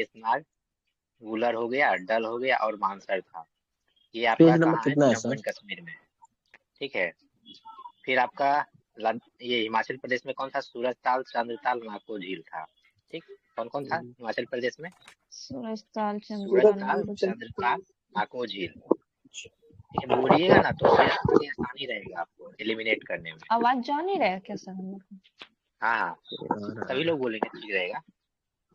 शेषनाग, वुलर हो गया, डल हो गया और मानसर था। ये पेज आपका नंबर कहाँ है? कितना है जम्मू सर? एंड कश्मीर में। ठीक है। फिर आपका ये हिमाचल प्रदेश में कौन था? सूरज ताल, चंद्रताल, माको झील था। ठीक। कौन कौन था हिमाचल प्रदेश में? सूरज ताल, सूरज चंद्रताल, ताल, माको झील। चंद्रताल, माको झील। ठीक है, बोलिएगा ना तो फिर काफी आसानी रहेगा आपको एलिमिनेट करने में। आवाज जा नहीं रहा है क्या सर हम लोग को? हाँ हाँ, सभी लोग बोलेंगे ठीक रहेगा।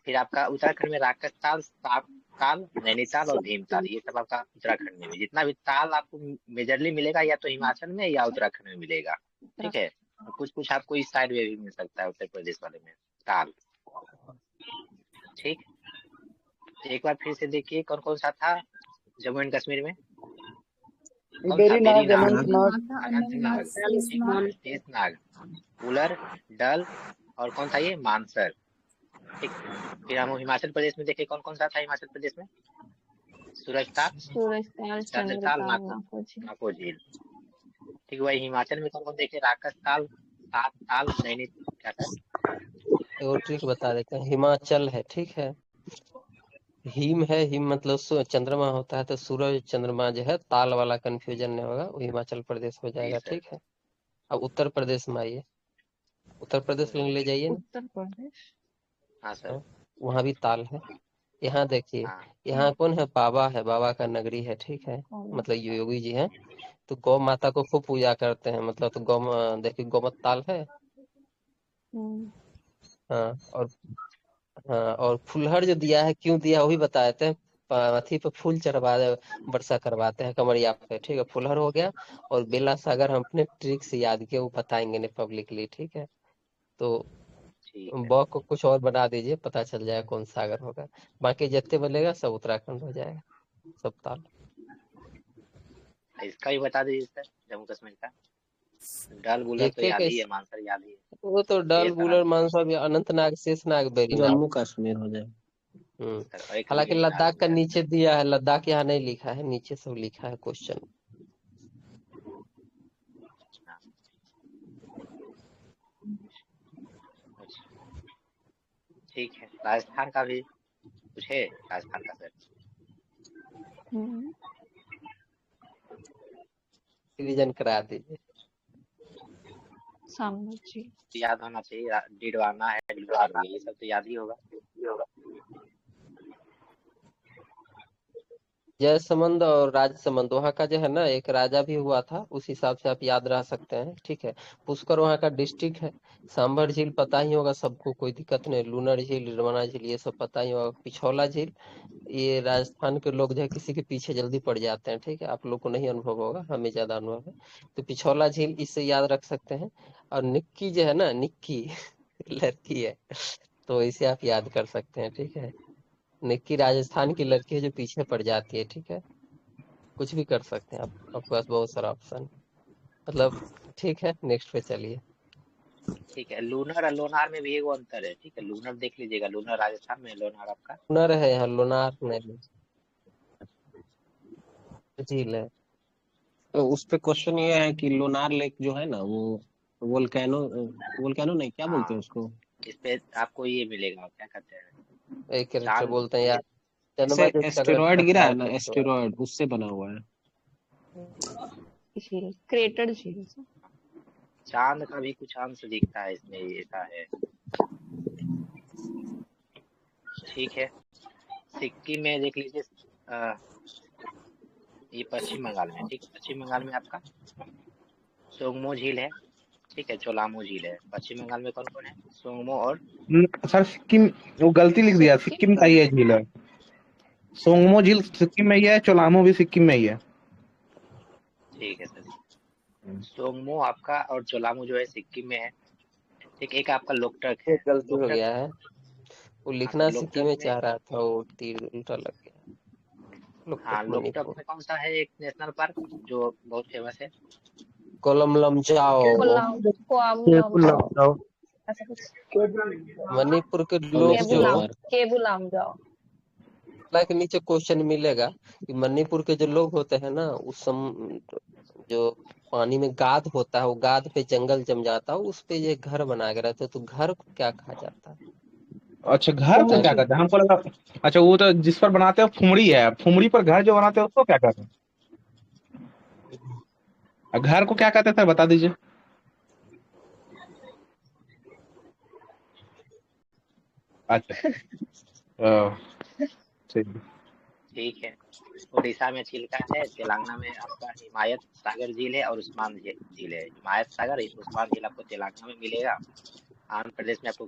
फिर आपका उत्तराखंड में राकस ताल, सात ताल, नैनीताल और भीमताल, ये सब आपका उत्तराखंड में भी। जितना भी ताल आपको मेजरली मिलेगा या तो हिमाचल में या उत्तराखंड में मिलेगा। ठीक है। और कुछ कुछ आपको इस साइड में भी मिल सकता है, उत्तर प्रदेश वाले में ताल। ठीक। एक बार फिर से देखिए कौन कौन सा था जम्मू एंड कश्मीर में। कौन था? बेरीनाग, बेरीनाग, अनंतनाग, अनंतनाग, शेषनाग, उलर, डल और कौन था ये? मानसर। ठीक। फिर हम हिमाचल प्रदेश में देखे कौन कौन सा था हिमाचल प्रदेश में? सूरजताल, सूरज ताल, चंद्रताल, चंद्रताल, माको माको झील। माको झील। ठीक। वही हिमाचल में कौन कौन देखे? राकस ताल, सात ताल, नैनी, क्या था? एगो ट्रिक बता देते हैं। हिमाचल है, ठीक है। हिम है, हिम मतलब चंद्रमा होता है, तो सूरज चंद्रमा जो है, ताल वाला कंफ्यूजन नहीं होगा, वो हिमाचल प्रदेश हो जी जाएगा। सर। ठीक है। अब उत्तर प्रदेश में आइए, उत्तर प्रदेश ले जाइए ना। उत्तर प्रदेश। हाँ सर। हाँ, वहाँ भी ताल है। यहाँ देखिए, हाँ यहाँ कौन है? बाबा है, बाबा का नगरी है। ठीक है, मतलब योगी जी हैं, तो गौ माता को खूब पूजा करते हैं, मतलब तो देखिए गौमत ताल है। हाँ, और फुलहर जो दिया है, क्यों दिया वही बता देते हैं। अथी पे फूल चढ़वा वर्षा करवाते हैं कमरिया पे। ठीक है, फुलहर हो गया। और बेला सागर हम अपने ट्रिक से याद किए, वो बताएंगे नहीं पब्लिकली। ठीक है, तो ठीक है। ब को कुछ और बना दीजिए, पता चल जाएगा कौन सागर होगा। बाकी जितने बनेगा सब उत्तराखंड हो जाएगा, सब ताल। इसका भी बता दीजिए सर, जम्मू कश्मीर का। डल बुलर एक तो एक याद ही है, मानसर याद ही है। वो तो डल शेष बुलर मानसा, अनंतनाग, शेषनाग, बेरीनाग। जम्मू कश्मीर हो जाए। सर और एक हालांकि नैनीताल लद्दाख हो का गया। नीचे दिया है, लद्दाख यहाँ नहीं लिखा है, नीचे सब लिखा है क्वेश्चन। हाँ, अच्छा, ठीक है। राजस्थान का भी कुछ है? राजस्थान का सर रिवीजन करा दीजिए। सामने जी। याद होना चाहिए। डिडवाना है, हरिद्वार हो गया, ये सब तो याद ही होगा। जयसमंद और राजसमंद, वहाँ का जो है ना, एक राजा भी हुआ था, उस हिसाब से आप याद रह सकते हैं। ठीक है। पुष्कर वहाँ का डिस्ट्रिक्ट है। सांभर झील पता ही होगा सबको, कोई दिक्कत नहीं। लूनर झील, रिडवाना झील, ये सब पता ही होगा। पिछौला झील, ये राजस्थान के लोग जो है किसी के पीछे जल्दी पड़ जाते हैं। ठीक है, आप लोग को नहीं अनुभव होगा, हमें ज्यादा अनुभव है। तो पिछौला झील इससे याद रख सकते हैं। और निक्की जो है ना, निक्की लड़की है, तो इसे आप याद कर सकते हैं। ठीक है, निक्की राजस्थान की लड़की है जो पीछे पड़ जाती है। ठीक है, कुछ भी कर सकते हैं आप, आपके पास बहुत सारा ऑप्शन, मतलब। ठीक है, नेक्स्ट पे चलिए। ठीक है। लूनर और लोनार में भी एक अंतर है। ठीक है, लूनर देख लीजिएगा, लूनर राजस्थान में, लोनार आपका। लुनर है यहाँ, लोनार नहीं, झील है। तो उस पे क्वेश्चन ये है कि लोनार लेक जो है ना, वो वोल्केनो, वोल्केनो नहीं, क्या बोलते हैं हाँ, उसको? इस पे आपको ये मिलेगा, क्या कहते हैं, एक कैरेक्टर चांद बोलते हैं यार, जैसे चंद्रमा जो एस्टेरॉयड गिरा टकराया है ना, तो थोड़ा। एस्टेरॉयड उससे बना हुआ है। झील, क्रेटर झील। चांद का भी कुछ अंश दिखता है इसमें, ऐसा है। ठीक है। सिक्किम में देख लीजिए। ये पश्चिम बंगाल में। ठीक है, पश्चिम बंगाल में आपका सोंगमो झील है। ठीक है, चोलामो झील है। पश्चिम बंगाल में कौन कौन है? सोंगमो और सर सिक्किम, वो गलती लिख दिया, सिक्किम का ही है झील है। सोंगमो झील सिक्किम में ही है, चोलामो भी सिक्किम में ही है। ठीक है सर। सोंगमो आपका और चोलामो जो है सिक्किम में है। ठीक। एक आपका लोकटक एक है। गलती हो लोकटक। गया है, वो हाँ तो लिखना सिक्किम लोकटक में में, चाह रहा था, वो तीर उल्टा लग गया। हाँ लोकटक लोकटक मणिपुर। में कौन सा है एक नेशनल पार्क जो बहुत फेमस है? कोलम लमजाओ। कोआंग जाओ, ऐसा कुछ। मणिपुर के और लोग जो, नेशनल पार्क। केबुलाम जाओ। के नीचे क्वेश्चन मिलेगा कि मणिपुर के जो लोग होते हैं ना, जो पानी में गाद होता है, वो गाद पे जंगल जम जाता है, उस पे ये घर बना के रहते हैं, तो घर को क्या कहा जाता है? अच्छा, घर को क्या ऐसे कहते हैं? हमको लगा। अच्छा, वो तो जिस पर बनाते हैं फुमड़ी है, फुमड़ी पर घर जो बनाते हैं उसको क्या कहते हैं? और घर को क्या कहते थे, बता दीजिए। अच्छा। अ, ठीक। ठीक है। उड़ीसा में चिल्का है, तेलंगाना में आपका हिमायत सागर झील है और उस्मान झील है। हिमायत सागर उस्मान झील आपको तेलंगाना में मिलेगा। आंध्र प्रदेश में आपको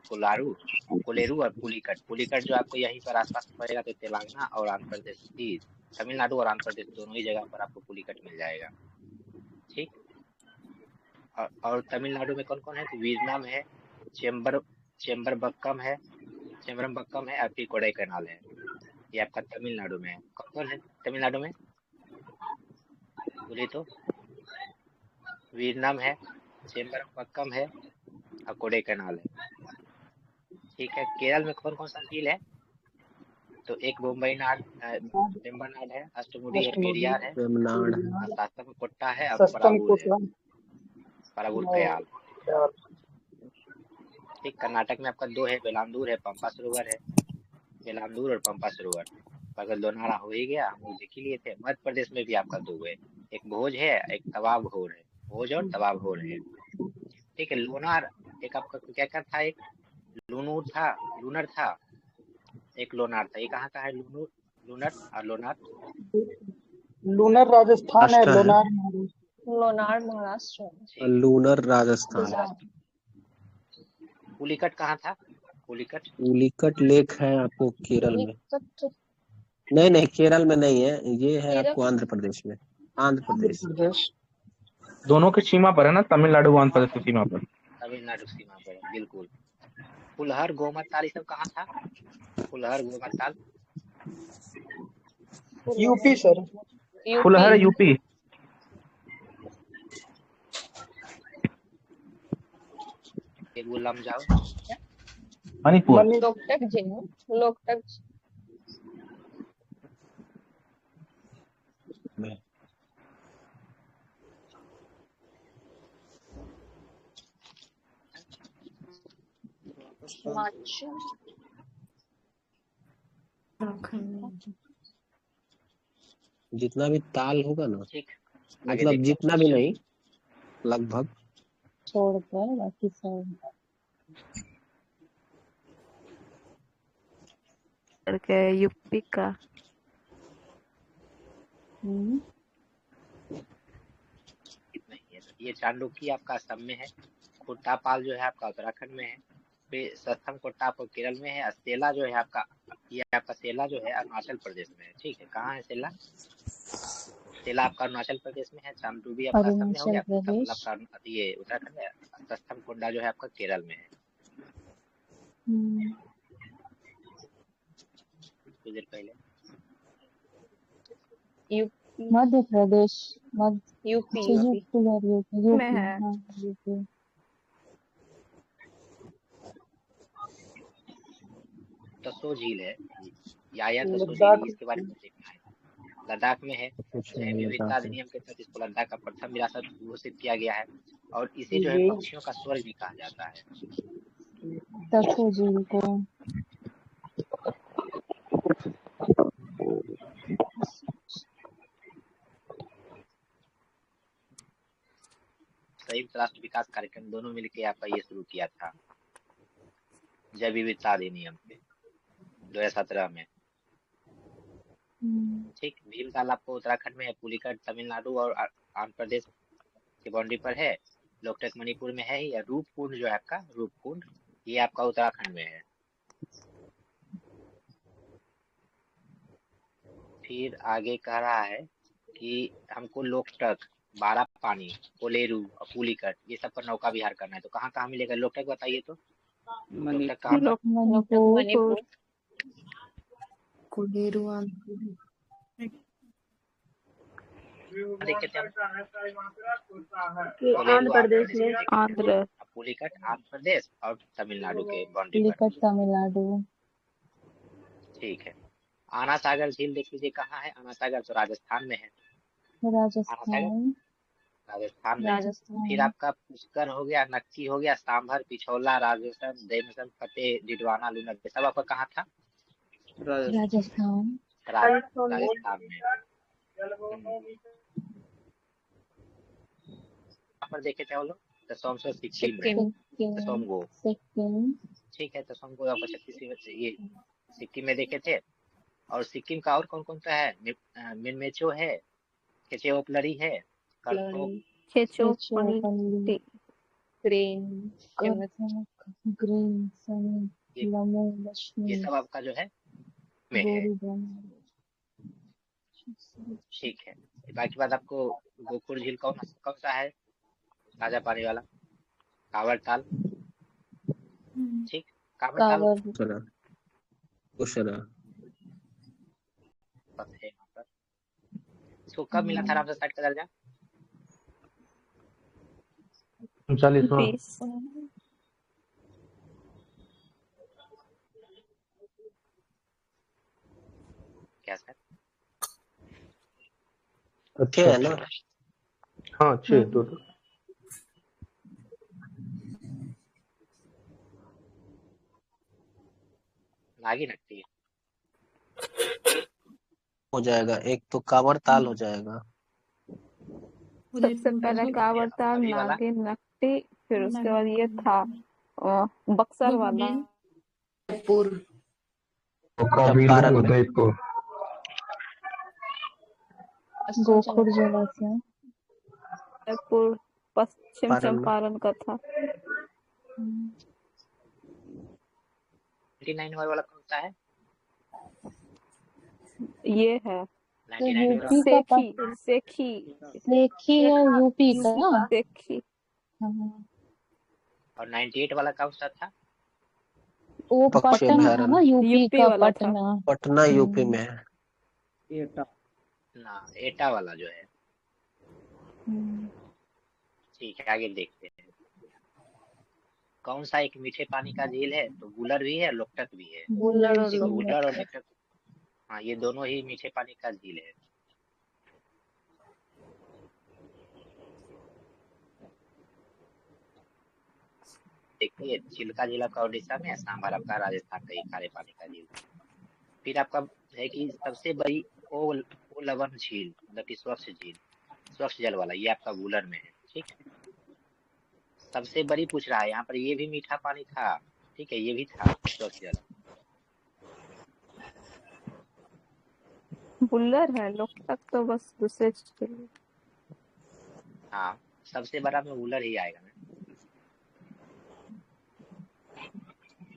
कोलेरू और पुलिकट। पुलिकट जो आपको यहीं पर आसपास पड़ेगा, तो तेलंगाना और आंध्र प्रदेश ही, तमिलनाडु और आंध्र प्रदेश दोनों ही जगह पर आपको पुलिकट मिल जाएगा। ठीक। और तमिलनाडु में कौन कौन है, तो वीरनाम है, चेम्बर चेम्बरबक्कम है, चेम्बरमबक्कम है और फिर कोडाईकनाल है। ये आपका तमिलनाडु में है। कौन कौन है तमिलनाडु में, बोलिए तो? वीरनाम है, चेम्बरमबक्कम है और कोडाईकनाल है। ठीक है। केरल में कौन कौन सा झील है, तो एक वेम्बनाड है, अष्टमुडी है, पेरियार है, वेमनाड। और सासनकोट्टा है और सस्तम परागुर है, कोटला परागुर और कयाल। ठीक। कर्नाटक में आपका दो है, बेलांदूर है, पंपा सरोवर है। बेलांदूर और पंपा सरोवर। अगर लोनारा हो ही गया, हम लोग देख ही लिए थे। मध्य प्रदेश में भी आपका दो है, एक भोज है, एक तवा घोर है। भोज और तवा घोर है। ठीक है। लोनार एक आपका क्या क्या था, एक लूनूर था, लूनर था, एक लोनार था। ये कहाँ का है, लूनूर, लूनर और लोनार? लूनर राजस्थान है, राष्ट्र है। लोनार महाराष्ट्र। लोनार महाराष्ट्र में। ठीक। लूनर राजस्थान। गुजरात। पुलिकट कहाँ था, पुलिकट? पुलिकट लेक है आपको केरल में। पुलिकट नहीं नहीं, केरल में नहीं है, ये है केरल आपको आंध्र प्रदेश में। आंध्र आंध्र प्रदेश। प्रदेश। दोनों की सीमा पर है ना, तमिलनाडु आंध्र प्रदेश की सीमा पर। तमिलनाडु सीमा पर है, बिल्कुल। फुलहर, गोमत ताल, ये सब कहाँ था, फुलहर, गोमत ताल? UP sir. UP. Phulhar UP. एक वो लम जाओ। मणिपुर। मणि लोकटक झील। लोकटक में। हिमाचल। जितना भी ताल होगा ना, ठीक। आगे मतलब देखते हैं जितना भी क्वेश्चन। नहीं, लगभग। छोड़कर बाकी सब। करके यूपी का। नहीं है, ये चांडोकी आपका असम में है। खुट्टापाल जो है आपका उत्तराखंड में है। फिर सस्थम कोट्टा आपको केरल में है। और सेला जो है आपका, ये आपका सेला जो है अरुणाचल प्रदेश में है। ठीक है। कहाँ है सेला? सेला आपका अरुणाचल प्रदेश में है। चांदडूबी आपका असम में हो अरुणाचल गया। खुट्टापाल प्रदेश। आपका ये उत्तराखंड में है। सस्थम कोट्टा जो है आपका केरल में है। कुछ देर पहले यूपी। मध्य प्रदेश। मध्य यूपी अच्छा, यूपी यूपी और यूपी में यूपी है। हाँ यूपी। तसो झील है, या तसो झील, लद्दाख। इसके बारे में देखना है। लद्दाख में है। कुछ जैव विविधता लद्दाख है। अधिनियम के तहत इसको लद्दाख का प्रथम विरासत घोषित किया गया है। और इसे जो है जी पक्षियों का स्वर्ग भी कहा जाता है। तसो झील को। संयुक्त राष्ट्र विकास कार्यक्रम दोनों मिलकर आपका ये शुरू किया था, जैव विविधता अधिनियम पे 2017 में। ठीक। भीमताल आपको उत्तराखंड में है। पुलिकट तमिलनाडु और आंध्र प्रदेश की बाउंड्री पर है। लोकटक मणिपुर में है। या रूपकुंड जो है आपका, रूपकुंड, ये आपका उत्तराखंड में है। फिर आगे कह रहा है कि हमको लोकटक, बारह पानी, कोलेरू और पुलिकट, ये सब पर नौका विहार करना है। तो कहाँ कहाँ मिलेगा लोकटक, बताइए तो? लोकटक कहाँ पर? लोग लोकटक मणिपुर। मणिपुर। कोलेरू देखे थे हम। आंध्र कोलेरू आंध्र प्रदेश प्रदेश में। में देखे थे। आंध्र। और पुलिकट आंध्र प्रदेश और तमिलनाडु के बाउंड्री पर। पुलिकट तमिलनाडु। ठीक है। आना सागर झील देख लीजिए कहाँ है। आना सागर तो राजस्थान में है। आना सागर राजस्थान। राजस्थान में। फिर राजस्थान आपका पुष्कर हो गया, नक्की हो गया, सांभर, पिछौला, राजस्थान, देमसन, फतेह, डिडवाना, लूना, ये सब आपका कहाँ था? राजस्थान राजस्थान में। यहाँ पर देखे थे वो लोग दसोमसो सिक्किम में, सिक्किम दसोमगो, सिक्किम ठीक है, दसोमगो आपका छत्तीसगढ़ ये सिक्किम में देखे थे। और सिक्किम का और कौन कौन सा है? मिनमेचो है, केचेओपलरी है, करथोक, खेचोपनी केचोपल्ली ग्रेन कथक ग्रीन सनी ये लमो ये लक्ष्मी सब आपका जो है में है, गोरी बनारस ठीक है। बाकी बात आपको गोकुल झील कौन कौन सा है? ताजा पानी वाला, कांवड़ ताल, ठीक, कांवड़ ताल कांवर कुशरा कुशरा बस है यहाँ पर। इसको कब मिला था रामसर साइट का दर्जा? 39वां 20 क्या सर? अच्छे है ना? हाँ 6 टोटल। नागी नगती है। हो जाएगा, एक तो कांवड़ ताल हो जाएगा। सबसे पहले कांवड़ ताल, अभी वाला नागिन नकटी, फिर उसके बाद ये था बक्सर वाला, चंपारण में। गोखुर जलाशय जयपुर, पश्चिम चंपारण में चंपारण का था। 99 वाला कौन सा है? ये है 99 वाला यूपी का सेखी सेखी सेखी है यूपी का ना। सेखी। हाँ, और 98 वाला कौन सा था? वो पक्ष पटना है अभ्यारण्य ना, यूपी यूपी का वाला था। पटना। पटना यूपी में है। ना एटा वाला जो है, ठीक है। आगे देखते हैं कौन सा एक मीठे पानी का झील है। तो गुलर भी है, लोकटक भी है। बुल्लर और लोग गुलर और लोकटक, हाँ, ये दोनों ही मीठे पानी का झील है। देखिए, चिल्का झील आपका उड़ीसा में है, सांभर आपका राजस्थान का ही खारे पानी का झील। फिर आपका है कि सबसे बड़ी ओ लवण झील, मतलब कि स्वच्छ झील, स्वच्छ जल वाला, ये आपका गुलर में है, ठीक है। सबसे बड़ी पूछ रहा है यहाँ पर, ये भी मीठा पानी था, ठीक है, ये भी था स्वच्छ जल। बुल्लर है, लोकटक तो बस दूसरे चीज। हाँ, सबसे बड़ा में गुलर ही आएगा ना,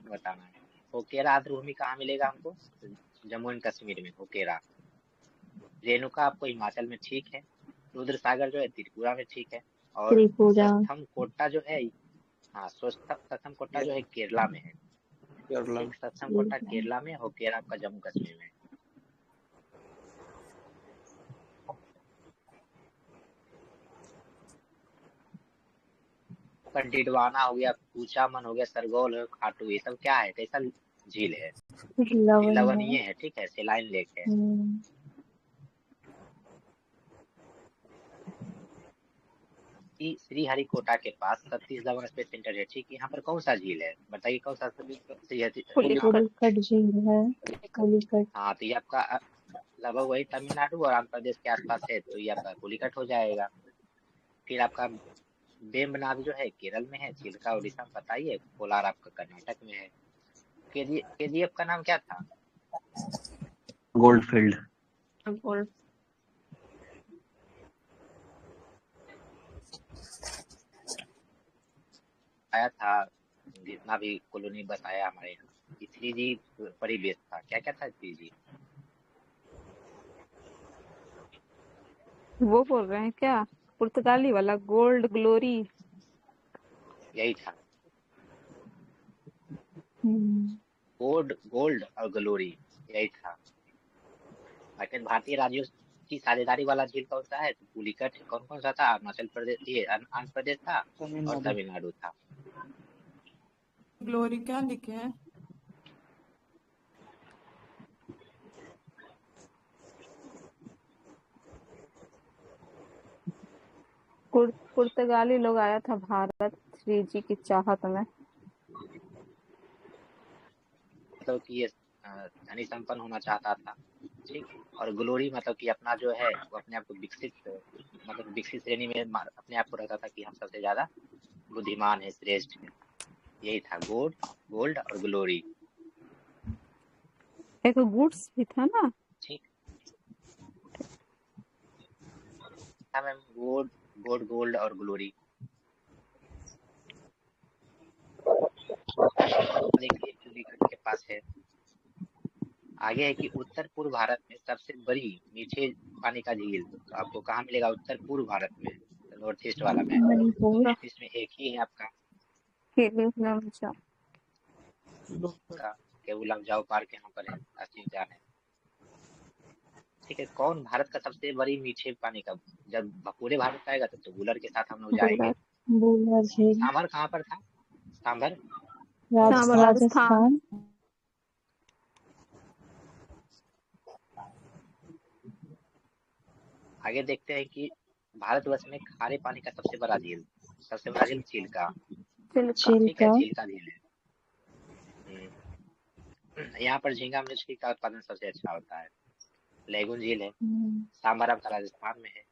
बताना है। होकेरा आर्द्रभूमि कहाँ मिलेगा हमको? जम्मू एंड कश्मीर में होकेरा। रेणुका आपको हिमाचल में, ठीक है। रुद्र सागर जो है त्रिपुरा में, ठीक है। और त्रिपुरा स्वस्थम कोट्टा जो है, हाँ, स्वस्थम कोट्टा जो है केरला में है, ठीक। स्वस्थम कोट्टा केरला में, होकेरा आपका जम्मू कश्मीर में। आपका डिडवाना हो गया, कूचामन हो गया, सरगोल हो, खाटू, ये सब क्या है, कैसा झील है? लवण लवणीय है, ठीक है, सेलाइन लेक है। श्रीहरिकोटा के पास सतीश धवन स्पेस सेंटर है, ठीक। यहाँ पर कौन सा झील है, बताइए कौन सा? पुलिकट झील है, पुलिकट। हाँ, तो ये आपका लगभग वही तमिलनाडु और आंध्र प्रदेश के आसपास है, तो ये आपका पुलिकट हो जाएगा। फिर आपका वेम्बनाड जो है केरल में है, चिल्का उड़ीसा में, बताइए। कोलार आपका कर्नाटक में है। केजीएफ का नाम क्या था? गोल्डफील्ड। गोल्ड आया था, जितना भी कॉलोनी बस आया हमारे यहाँ, 3G परिवेश था। क्या क्या था 3G? वो बोल रहे हैं क्या, पुर्तगाली वाला गोल्ड ग्लोरी? यही था, गोल्ड और ग्लोरी, यही था। लेकिन भारतीय राज्यों की साझेदारी वाला झील कौन सा है? तो पुलिकट। कौन कौन सा था? अरुणाचल प्रदेश, ये आंध्र प्रदेश था और तमिलनाडु था। ग्लोरी क्या लिखे हैं? पुर्तगाली लोग आया था भारत 3G की चाहत में। मतलब कि ये धनी संपन्न होना चाहता था, ठीक। और ग्लोरी मतलब कि अपना जो है वो अपने आप को विकसित, मतलब विकसित श्रेणी में अपने आप को रखता था कि हम सबसे ज्यादा बुद्धिमान है, श्रेष्ठ है। यही था गोल्ड, गोल्ड और ग्लोरी, एक गुड्स भी था ना। ठीक। था मैम, गोल्ड, गोल्ड, गोल्ड और ग्लोरी। देखिए पुलिकट के पास है। आगे है कि उत्तर पूर्व भारत में सबसे बड़ी मीठे पानी का झील तो आपको कहाँ मिलेगा? उत्तर पूर्व भारत में, नॉर्थ ईस्ट वाला में। मणिपुर। नॉर्थ ईस्ट में एक ही है आपका केवल लमजाओ पार्क यहाँ पर है, राष्ट्रीय उद्यान है, ठीक है। कौन भारत का सबसे बड़ी मीठे पानी का, जब पूरे भारत आएगा तब तो बूलर के साथ हम लोग जाएंगे। बूलर झील। सांभर कहाँ पर था? सांभर राजस्थान। आगे देखते हैं कि भारतवर्ष में खारे पानी का सबसे बड़ा झील, सबसे बड़ा झील चिल्का, ठीक है, चिल्का झील है। यहाँ पर झींगा मछली का उत्पादन सबसे अच्छा होता है। लेगुन झील है। सांभर आपका राजस्थान में है।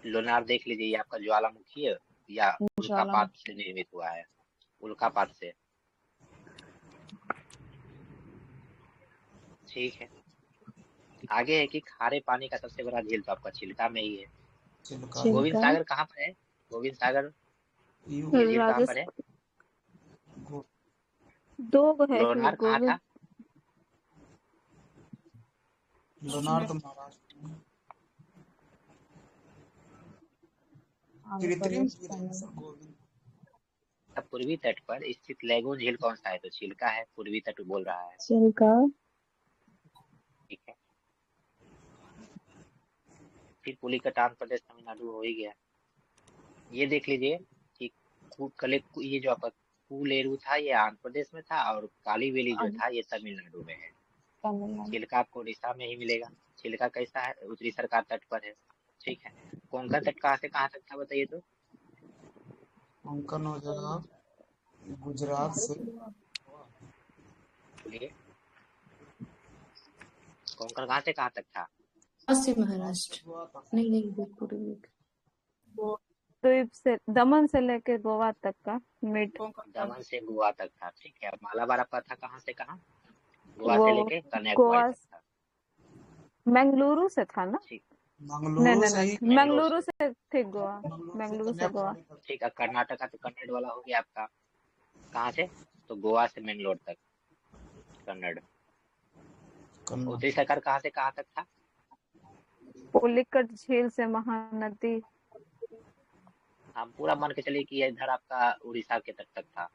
लोनार देख लीजिए, ये आपका ज्वालामुखी है या उल्कापात से निर्मित हुआ है, उल्कापात से, ठीक है। आगे है कि खारे पानी का सबसे बड़ा झील तो आपका चिल्का में ही है। गोविंद सागर कहाँ पर है? गोविंद सागर ये झील कहाँ पर है? दो है। लोनार कहाँ था? लोनार तो महाराष्ट्र में। कृत्रिम झील है सर गोविंद। पूर्वी तट पर स्थित लेगून झील कौन सा है? तो चिल्का है, पूर्वी तट बोल रहा है, चिल्का, ठीक है। फिर पुलिकट आंध्र प्रदेश, तमिलनाडु हो ही गया। ये देख लीजिए कि ये जो आपका कुलेरू था ये आंध्र प्रदेश में था और कालीवेली जो था ये तमिलनाडु में है। चिल्का आपको उड़ीसा में ही मिलेगा। चिल्का कैसा है? उत्तरी सरकार तट पर है, ठीक है। कोंकण तट कहाँ से कहाँ तक था बताइए तो? कोंकण हो जाएगा गुजरात से। कोंकण कहाँ से कहाँ तक था? से महाराष्ट्र नहीं द्वीप से, दमन से लेके गोवा तक का मिड। दमन से गोवा तक था, ठीक है। मालाबार आपका था कहाँ से कहाँ? गोवा से लेके कन्याकुमारी तक था। मंगलुरु से था ना? मंगलुरु मंगलुरु से थे गोवा, मंगलुरु से गोवा, ठीक है। कर्नाटका तो कन्नड़ वाला हो गया आपका। कहाँ से? तो गोवा से मैंगलोर तक कन्नड़। उत्तरी सरकार कहाँ से कहाँ तक था? पुलिकट झील से महानदी। हम पूरा मान के चलिए कि इधर आपका उड़ीसा के तट तक था।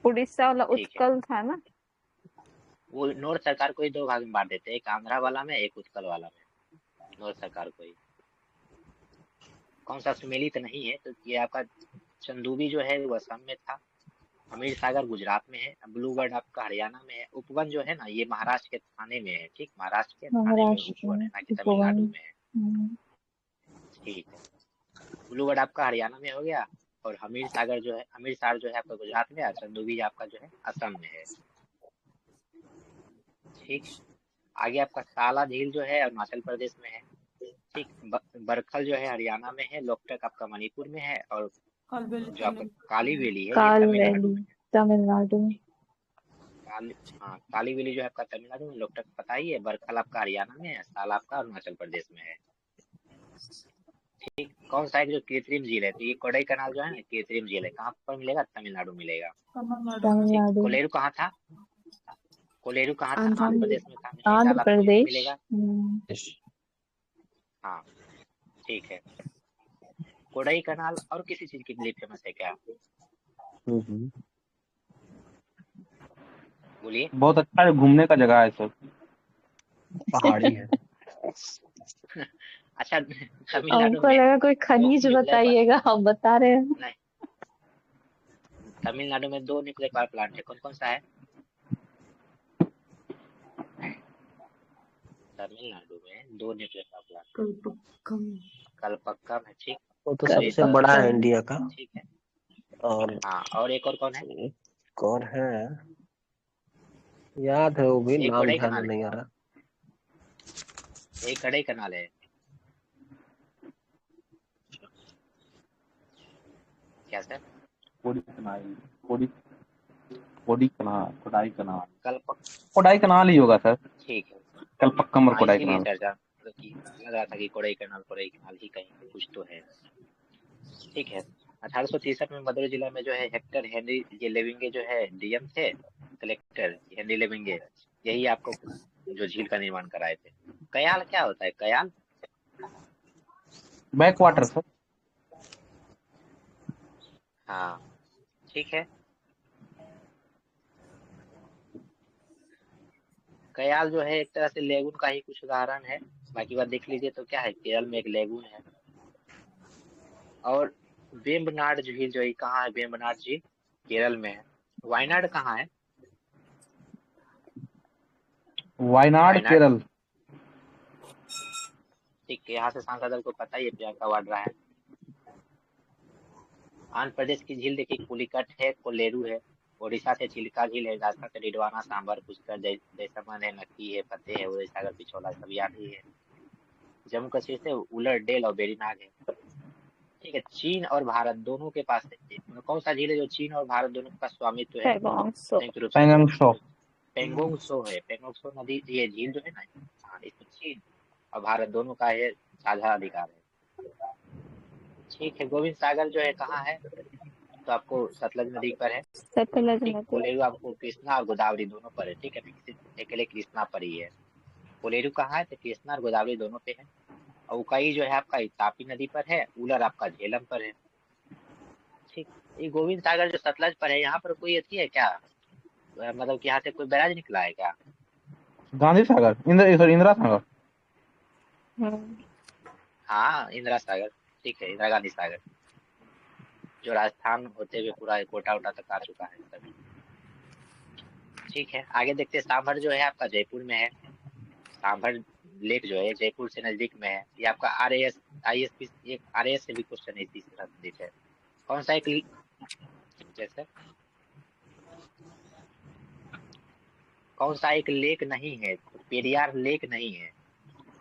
उड़ीसा वाला उत्कल था ना? वो नॉर्थ सरकार को ही दो भाग में बांट देते हैं, एक आंध्रा वाला में, एक उत्कल वाला में। नॉर्थ सरकार को ही। कौन सा सुमेलित नहीं है तो ये आपका चंदूबी जो है वो असम में था। अमीर सागर गुजरात में है। ब्लूबर्ड आपका हरियाणा में है। उपवन जो है ना ये महाराष्ट्र के थाने में है, ठीक। महाराष्ट्र के थाने में उपवन है, ना कि तमिलनाडु में है, ठीक है। ब्लूबर्ड आपका हरियाणा में हो गया और अमीर सागर जो है आपका गुजरात में, और चंदूबी आपका जो है असम में है, ठीक। आगे आपका साला झील जो है अरुणाचल प्रदेश में है, ठीक। बरखल जो है हरियाणा में है। लोकटक आपका मणिपुर में है और जो आपका कालीवेली है ये तमिलनाडु में है। हाँ, कालीवेली जो है आपका तमिलनाडु में, लोकटक पता ही है। बरखल आपका हरियाणा में है, साला आपका अरुणाचल प्रदेश में है, ठीक। कौन सा है जो कृत्रिम झील है? तो ये कोडई कनाल जो है ना कृत्रिम झील है। कहाँ पर मिलेगा? तमिलनाडु मिलेगा। कोलेरू कहाँ था? कोलेरू कहाँ था? आंध्र प्रदेश में था। आंध्र प्रदेश मिलेगा, हाँ, ठीक है। कोडई कनाल और किसी चीज के लिए फेमस है क्या? बोलिए। बहुत अच्छा है, घूमने का जगह है सब, पहाड़ी है। अच्छा, हमको लगा कोई खनिज बताइएगा, आप बता रहे हैं। नहीं, तमिलनाडु में 2 न्यूक्लियर पावर प्लांट है। कौन कौन सा है? तमिलनाडु में 2 न्यूक्लियर पावर कलपक्कम कलपक्कम है, ठीक। वो तो तो सबसे इसका बड़ा है कलपक्कम इंडिया का। ठीक है। और हाँ, और एक और कौन है? एक और है, याद है वो भी, एक नाम कोडाई ध्यान में कनाल है, नहीं आ रहा। एक कड़ई कनाल है। क्या सर? कोडी कनाल, कोडी कोडी कनाल, कोडाई कनाल, कलपक कोडाई कनाल ही होगा सर। ठीक है। कलपक्कम और हाँ, कोडाई इसीलिए कनाल। चर्चा मतलब कि लग रहा था कि कोडाई कनाल ही कहीं कुछ तो है। ठीक है। 1863 में मदुरै जिला में जो है हेक्टर हेनरी ये लेविंगे जो है डीएम थे, कलेक्टर हेनरी लेविंगे, यही आपको जो झील का निर्माण कराए थे। कयाल क्या होता है? कयाल बैक वाटर सर। हाँ, ठीक है। कयाल जो है एक तरह से लेगून का ही कुछ उदाहरण है। बाकी बात देख लीजिए तो क्या है, केरल में एक लेगून है। और वेम्बनाड झील जो है कहाँ है? वेम्बनाड झील केरल में है। वायनाड कहाँ है? वायनाड वायनाड केरल। ठीक है, यहाँ से सांसद दल को पता ही है, प्रियंका वाड्रा है। आंध्र प्रदेश की झील देखिए, पुलिकट है, कोलेरू है। ओडिशा से चिल्का झील है, राजस्थान से डिडवाना, सांबर, पुष्कर, जयसमंद है, नक्की है, फतेह है, उदय सागर, पिछोला, सब याद ही है। जम्मू कश्मीर से उलरडेल और बेरीनाग है। ठीक है। चीन और भारत दोनों के पास है। कौन सा झील है जो चीन और भारत दोनों के पास स्वामित्व है पैगोंग सो संयुक्त रूप से? पैंगोंग त्सो। पेंगोंग सो है। पेंगोंग सो नदी, ये झील जो है ना, हाँ, इसमें चीन और भारत दोनों का ये साझा अधिकार है। ठीक है। गोविंद सागर जो है कहाँ है? तो आपको सतलज नदी पर है। सतलज ठीक। नदी। कोलेरू आपको कृष्णा और गोदावरी दोनों पर है। ठीक है, अकेले कृष्णा पर ही है। कोलेरू कहाँ है? तो कृष्णा और गोदावरी दोनों पे है। और उकाई जो है आपका तापी नदी पर है। उलर आपका झेलम पर है। ठीक। ये गोविंद सागर जो सतलज पर है, यहाँ पर कोई अथी है क्या, मतलब कि यहाँ से कोई बैराज निकला है क्या? गांधी सागर, इंदिरा सागर। हाँ, इंदिरा सागर। ठीक है, इंदिरा गांधी सागर जो राजस्थान होते हुए पूरा कोटा वोटा तक आ चुका है तभी। ठीक है, आगे देखते हैं। सांभर जो है आपका जयपुर में है। सांभर लेक जो है जयपुर से नजदीक में है। ये आपका RAS ISP एक RAS से भी क्वेश्चन इसी से संबंधित है। कौन सा एक जैसे कौन सा एक लेक नहीं है? तो पेरियार लेक नहीं है।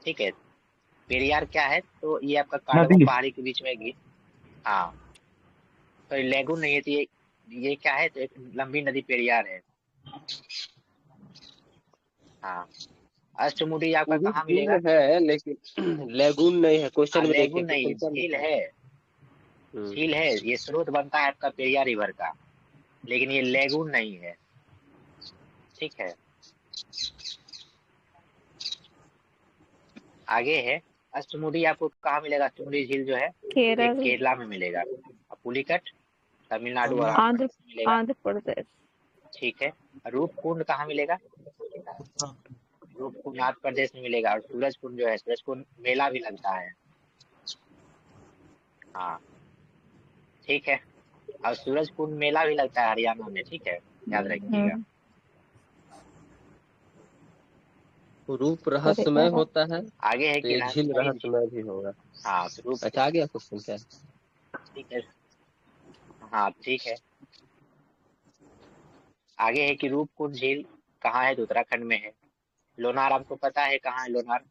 ठीक है। पेरियार क्या है? तो ये आपका कांडवा नदी। पहाड़ी के बीच में हाँ, तो लेगून नहीं है। तो ये क्या है? तो एक लंबी नदी पेरियार है। हाँ। अष्टमुडी आपका वो भी कहाँ झील मिलेगा? है लेकिन लेगून नहीं है। क्वेश्चन में देखिए, लेगून नहीं, क्वेश्चन क्या झील लिखा है। है। झील है, ये स्रोत बनता है आपका पेरियार रिवर का, लेकिन ये लेगून नहीं है। ठीक है। आगे है अष्टमुडी, आपको कहाँ मिलेगा? अष्टमुडी झील जो है एक केरल, केरला में मिलेगा। और पुलिकट तमिलनाडु और तमिलनाडु, आंध्र आंध्र प्रदेश में मिलेगा। आंध्र प्रदेश। ठीक है। रूपकुंड कहाँ मिलेगा? उत्तराखंड। रूपकुंड आंध्र प्रदेश में मिलेगा। और सूरजकुंड जो है, सूरजकुंड मेला भी लगता है। हाँ, ठीक है। और सूरजकुंड मेला भी लगता है हरियाणा में। ठीक है, याद रखिएगा। रूप रहस्यमय होता है आगे है तो कि ये झील रहस्यमयी झील। रहस्यमय भी होगा। हाँ, तो रूप, अच्छा, आ गया क्वेश्चन क्या है? ठीक है। हाँ, ठीक है। आगे है कि रूपकुंड झील कहाँ है? तो उत्तराखंड में है। लोनार आपको पता है कहाँ है? लोनार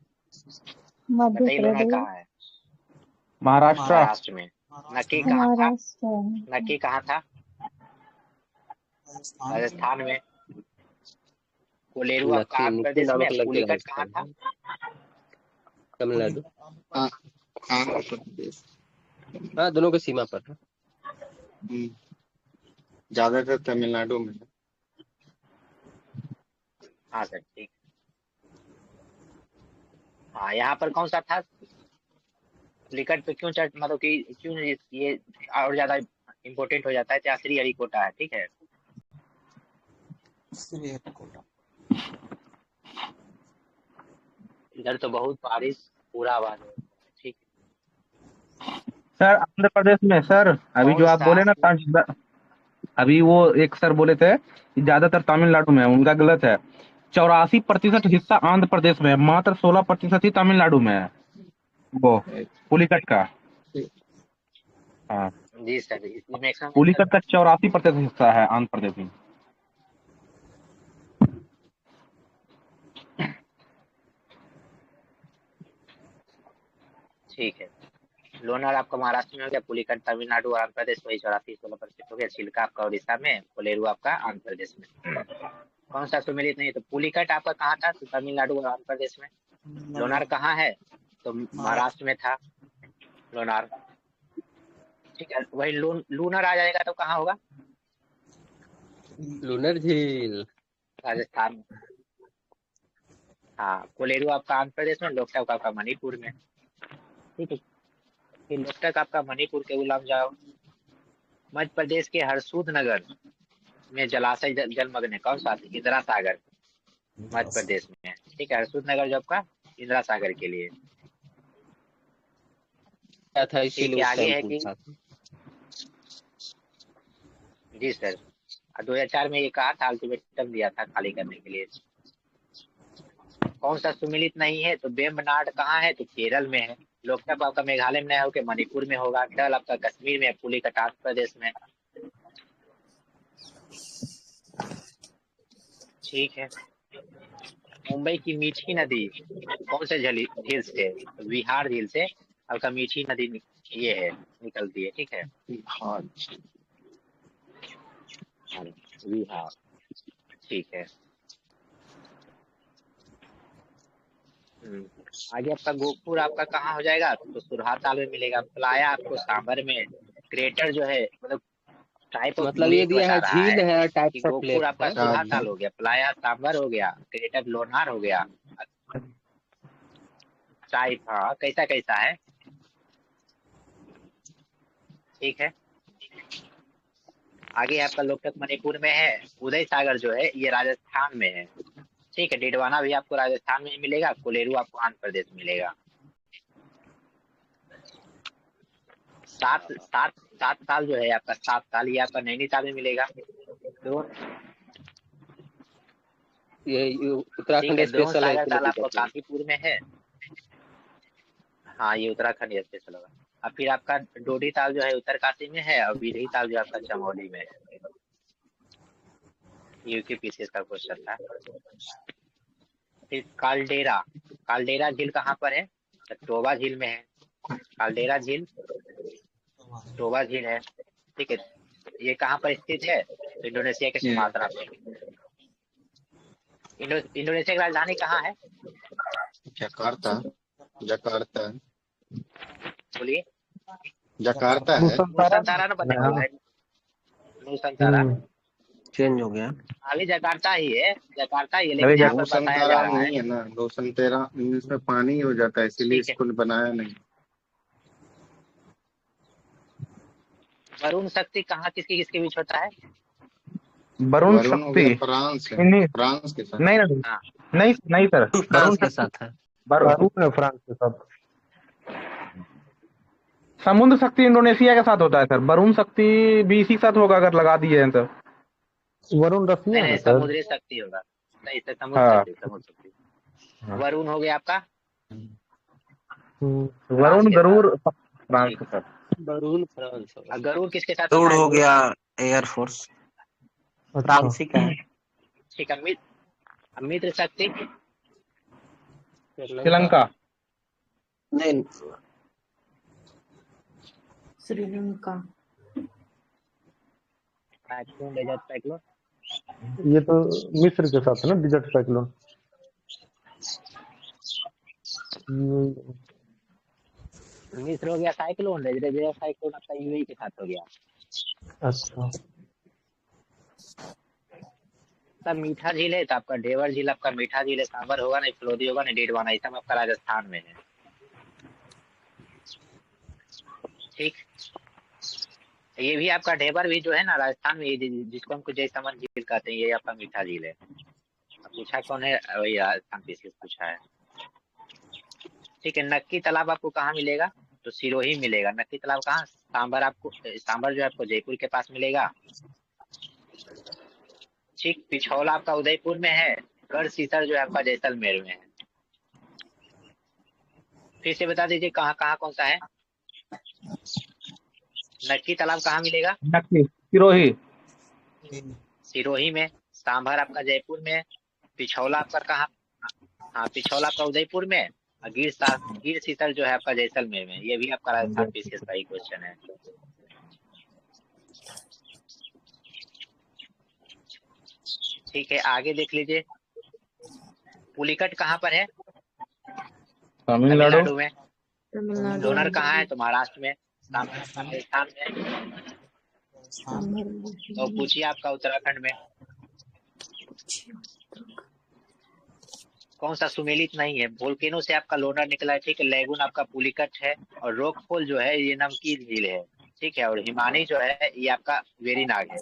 मध्य बताइए, लोनार प्रदेश, कहाँ है? महाराष्ट्र। महाराष्ट्र में। नक्की महाराष्ट्र, कहाँ था? महाराष्ट्र, नक्की कहाँ था? राजस्थान। राजस्थान में। कोलेरू आपका नक्की आंध्र निक्की प्रदेश में। नामक लड़के पुलिकट कहाँ राजस्थान था? है, तमिलनाडु। आंध्र प्रदेश। हाँ, दोनों के सीमा पर है। ज्यादातर तमिलनाडु में है। हाँ सर, ठीक। हाँ, यहाँ पर कौन सा था? पुलिकट पे क्यों मतलब कि क्यों ये और ज्यादा इम्पोर्टेंट हो जाता है? तो श्री हरिकोटा है। ठीक है। श्रीहरिकोटा। इधर तो बहुत बारिश, पूरा आवाज है। ठीक। सर आंध्र प्रदेश में सर, अभी कौन जो आप सा? बोले ना, अभी वो एक सर बोले थे कि ज्यादातर तमिलनाडु में है, उनका गलत है। 84% हिस्सा आंध्र प्रदेश में है, मात्र 16% ही तमिलनाडु में है। वो पुलिकट का, हाँ जी सर, इसमें मैक्सिमम पुलिकट का 84% हिस्सा है आंध्र प्रदेश में। ठीक है। लोनार आपका महाराष्ट्र में हो गया, पुलिकट तमिलनाडु और आंध्र प्रदेश वही 84-16% हो गया। चिल्का आपका उड़ीसा में, कोलेरू आपका आंध्र प्रदेश में। कौन सा सुमेलित नहीं है? तो पुलिकट आपका कहाँ था? तो तमिलनाडु और आंध्र प्रदेश में। लोनार कहाँ है? तो महाराष्ट्र में था लोनार। ठीक है, वही लूनर आ जाएगा तो कहाँ होगा? लूनर झील राजस्थान में। हाँ, कोलेरू आपका आंध्र प्रदेश में, लोकटक आपका मणिपुर में। ठीक है, फिर लोकटक आपका मणिपुर के उलम जाओ। मध्य प्रदेश के हरसूद नगर में जलाशय जलमग्न है, कौन सा? इंदिरा सागर, मध्य प्रदेश में। ठीक है, हरसूद नगर जो आपका इंदिरा सागर के लिए। क्या था, ठीक इसीलिए है, उस आगे टाइम है कि पूछा था। जी सर, 2004 में ये कहा था, अल्टीमेटम दिया था खाली करने के लिए। कौन सा सुमिलित नहीं है? तो वेम्बनाड कहाँ है? तो केरल में है। लोकटक आपका मेघालय में होकर मणिपुर में होगा। डल आपका कश्मीर में है, पुलिकट आंध्र प्रदेश में। ठीक है, मुंबई की मीठी नदी कौन से झील से? तो विहार झील से आपका मीठी नदी ये है, निकलती है। ठीक है, विहार। ठीक है। आगे आपका गोपुर आपका कहाँ हो जाएगा? तो सुरहाताल में मिलेगा। प्लाया आपको सांबर में। क्रेटर जो है मतलब टाइप ऑफ मतलब ये लेक दिया बता है रहा झील है है, कि टाइप्स ऑफ लेक गोपुर आपका है। सुरहाताल हो गया, प्लाया सांबर हो गया, क्रेटर लोनार हो गया। टाइप, हाँ, कैसा कैसा है। ठीक है, आगे आपका लोकटक मणिपुर में है। उदय सागर जो है ये राजस्थान में है। ठीक है, डिडवाना भी आपको राजस्थान में मिलेगा। कोलेरू आपको आंध्र प्रदेश में मिलेगा। सात सात सात साल जो है आपका, 7 साल ये आपका नैनीताल में मिलेगा। ये ठीक उत्तराखंड है, द्रोण स्पेशल है, सागर इसलिए ताल आपको दिक्कत नहीं। काशीपुर में है। हाँ, ये उत्तराखंड स्पेशल होगा। और फिर आपका डोडी ताल जो है उत्तरकाशी में है, और बिरही ताल जो आपका चमोली में है। यूकेपीसीएस का क्वेश्चन था। फिर कालडेरा, कालडेरा झील कहाँ पर है? तो टोबा झील में है। कालडेरा झील टोबा झील है। ठीक है, ये कहाँ पर स्थित है? तो इंडोनेशिया के सुमात्रा पे। इंडोनेशिया की राजधानी कहाँ है? जकार्ता। जकार्ता बोलिए। जकार्ता है। नुसंतारा ना बताया होगा। नुसंतारा चेंज हो गया। अभी जकार्ता ही है, जकार्ता ही है, अरे लेकिन यहाँ पर बताया रोशनतारा जा रहा है। नहीं है ना, रोशनतेरा इसमें पानी हो जाता है, इसीलिए ठीक है, इसको बनाया नहीं। वरुण शक्ति कहाँ किसके किसके बीच होता है? वरुण वरुण हो गया शक्ति फ्रांस है, नहीं फ्रांस के साथ। नहीं नहीं हाँ, नहीं नहीं सर, वरुण फ्रांस के शक्ति साथ है। वरुण है फ्रांस के साथ। समुद्र शक्ति इंडोनेशिया के साथ होता है सर। वरुण शक्ति भी इसी के साथ होगा अगर लगा दिए हैं तो। वरुण नहीं रसिया है नहीं, सर। समुद्री शक्ति होगा। नहीं सर, समुद्र हाँ शक्ति, समुद्र शक्ति। वरुण हो गया आपका फ्रांस वरुण के साथ। गरुड़ फ्रांस ठीक के है, साथ। बरून फ्रांस होगा। और गरुड़ किसके साथ गरुड़ होता है? हो गरुड़, गया एयरफोर्स, फ्रांसी का है। ठीक है। मित्र शक्ति श्रीलंका नहीं, श्रीलंका। Cyclone, desert cyclone. ये तो मिस्र के साथ है ना, डिजर्ट साइक्लोन। मिस्र हो गया साइक्लोन, डेजर्ट साइक्लोन आपका यूएई के साथ हो गया। अच्छा, सब मीठा झील है तो आपका ढेवर झील आपका मीठा झील है। सांबर होगा नहीं, फलोदी होगा नहीं, डेडवाना, ये सब आपका राजस्थान में है। ठीक, ये भी आपका ढेबर भी जो है ना राजस्थान में, जिसको हमको जयसमंद झील कहते हैं, ये आपका मीठा झील है। पूछा कौन है? वही राजस्थान पीसीएस पूछा है। ठीक है, नक्की तालाब आपको कहाँ मिलेगा? तो सिरोही मिलेगा। नक्की तालाब कहाँ? सांबर आपको, सांबर जो है आपको जयपुर के पास मिलेगा। ठीक, पिछौला आपका उदयपुर में है। गढ़सीसर जो है आपका जैसलमेर में है। फिर से बता दीजिए कहाँ कहाँ कौन सा है। नक्की तालाब कहाँ मिलेगा? नक्की सिरोही। सिरोही में। सांभर आपका जयपुर में। पिछौला आपका कहाँ? हाँ, पिछौला आपका उदयपुर में। और गिर सीसर जो है आपका जैसलमेर में। ये भी आपका राजस्थान पीसीएस का ही क्वेश्चन है। ठीक है, आगे देख लीजिए। पुलिकट कहाँ पर है? तमिलनाडु। में। तमिलनाडु लोनर कहाँ है? तो महाराष्ट्र में। सांभर आपका राजस्थान में। तो पूछिए आपका उत्तराखंड में कौन सा सुमेलित नहीं है? वोल्केनो से आपका लोनर निकला है, ठीक है। लेगुन आपका पुलिकट है। और रोकफोल जो है ये नमकीन झील है, ठीक है। और हिमानी जो है ये आपका वेरीनाग है,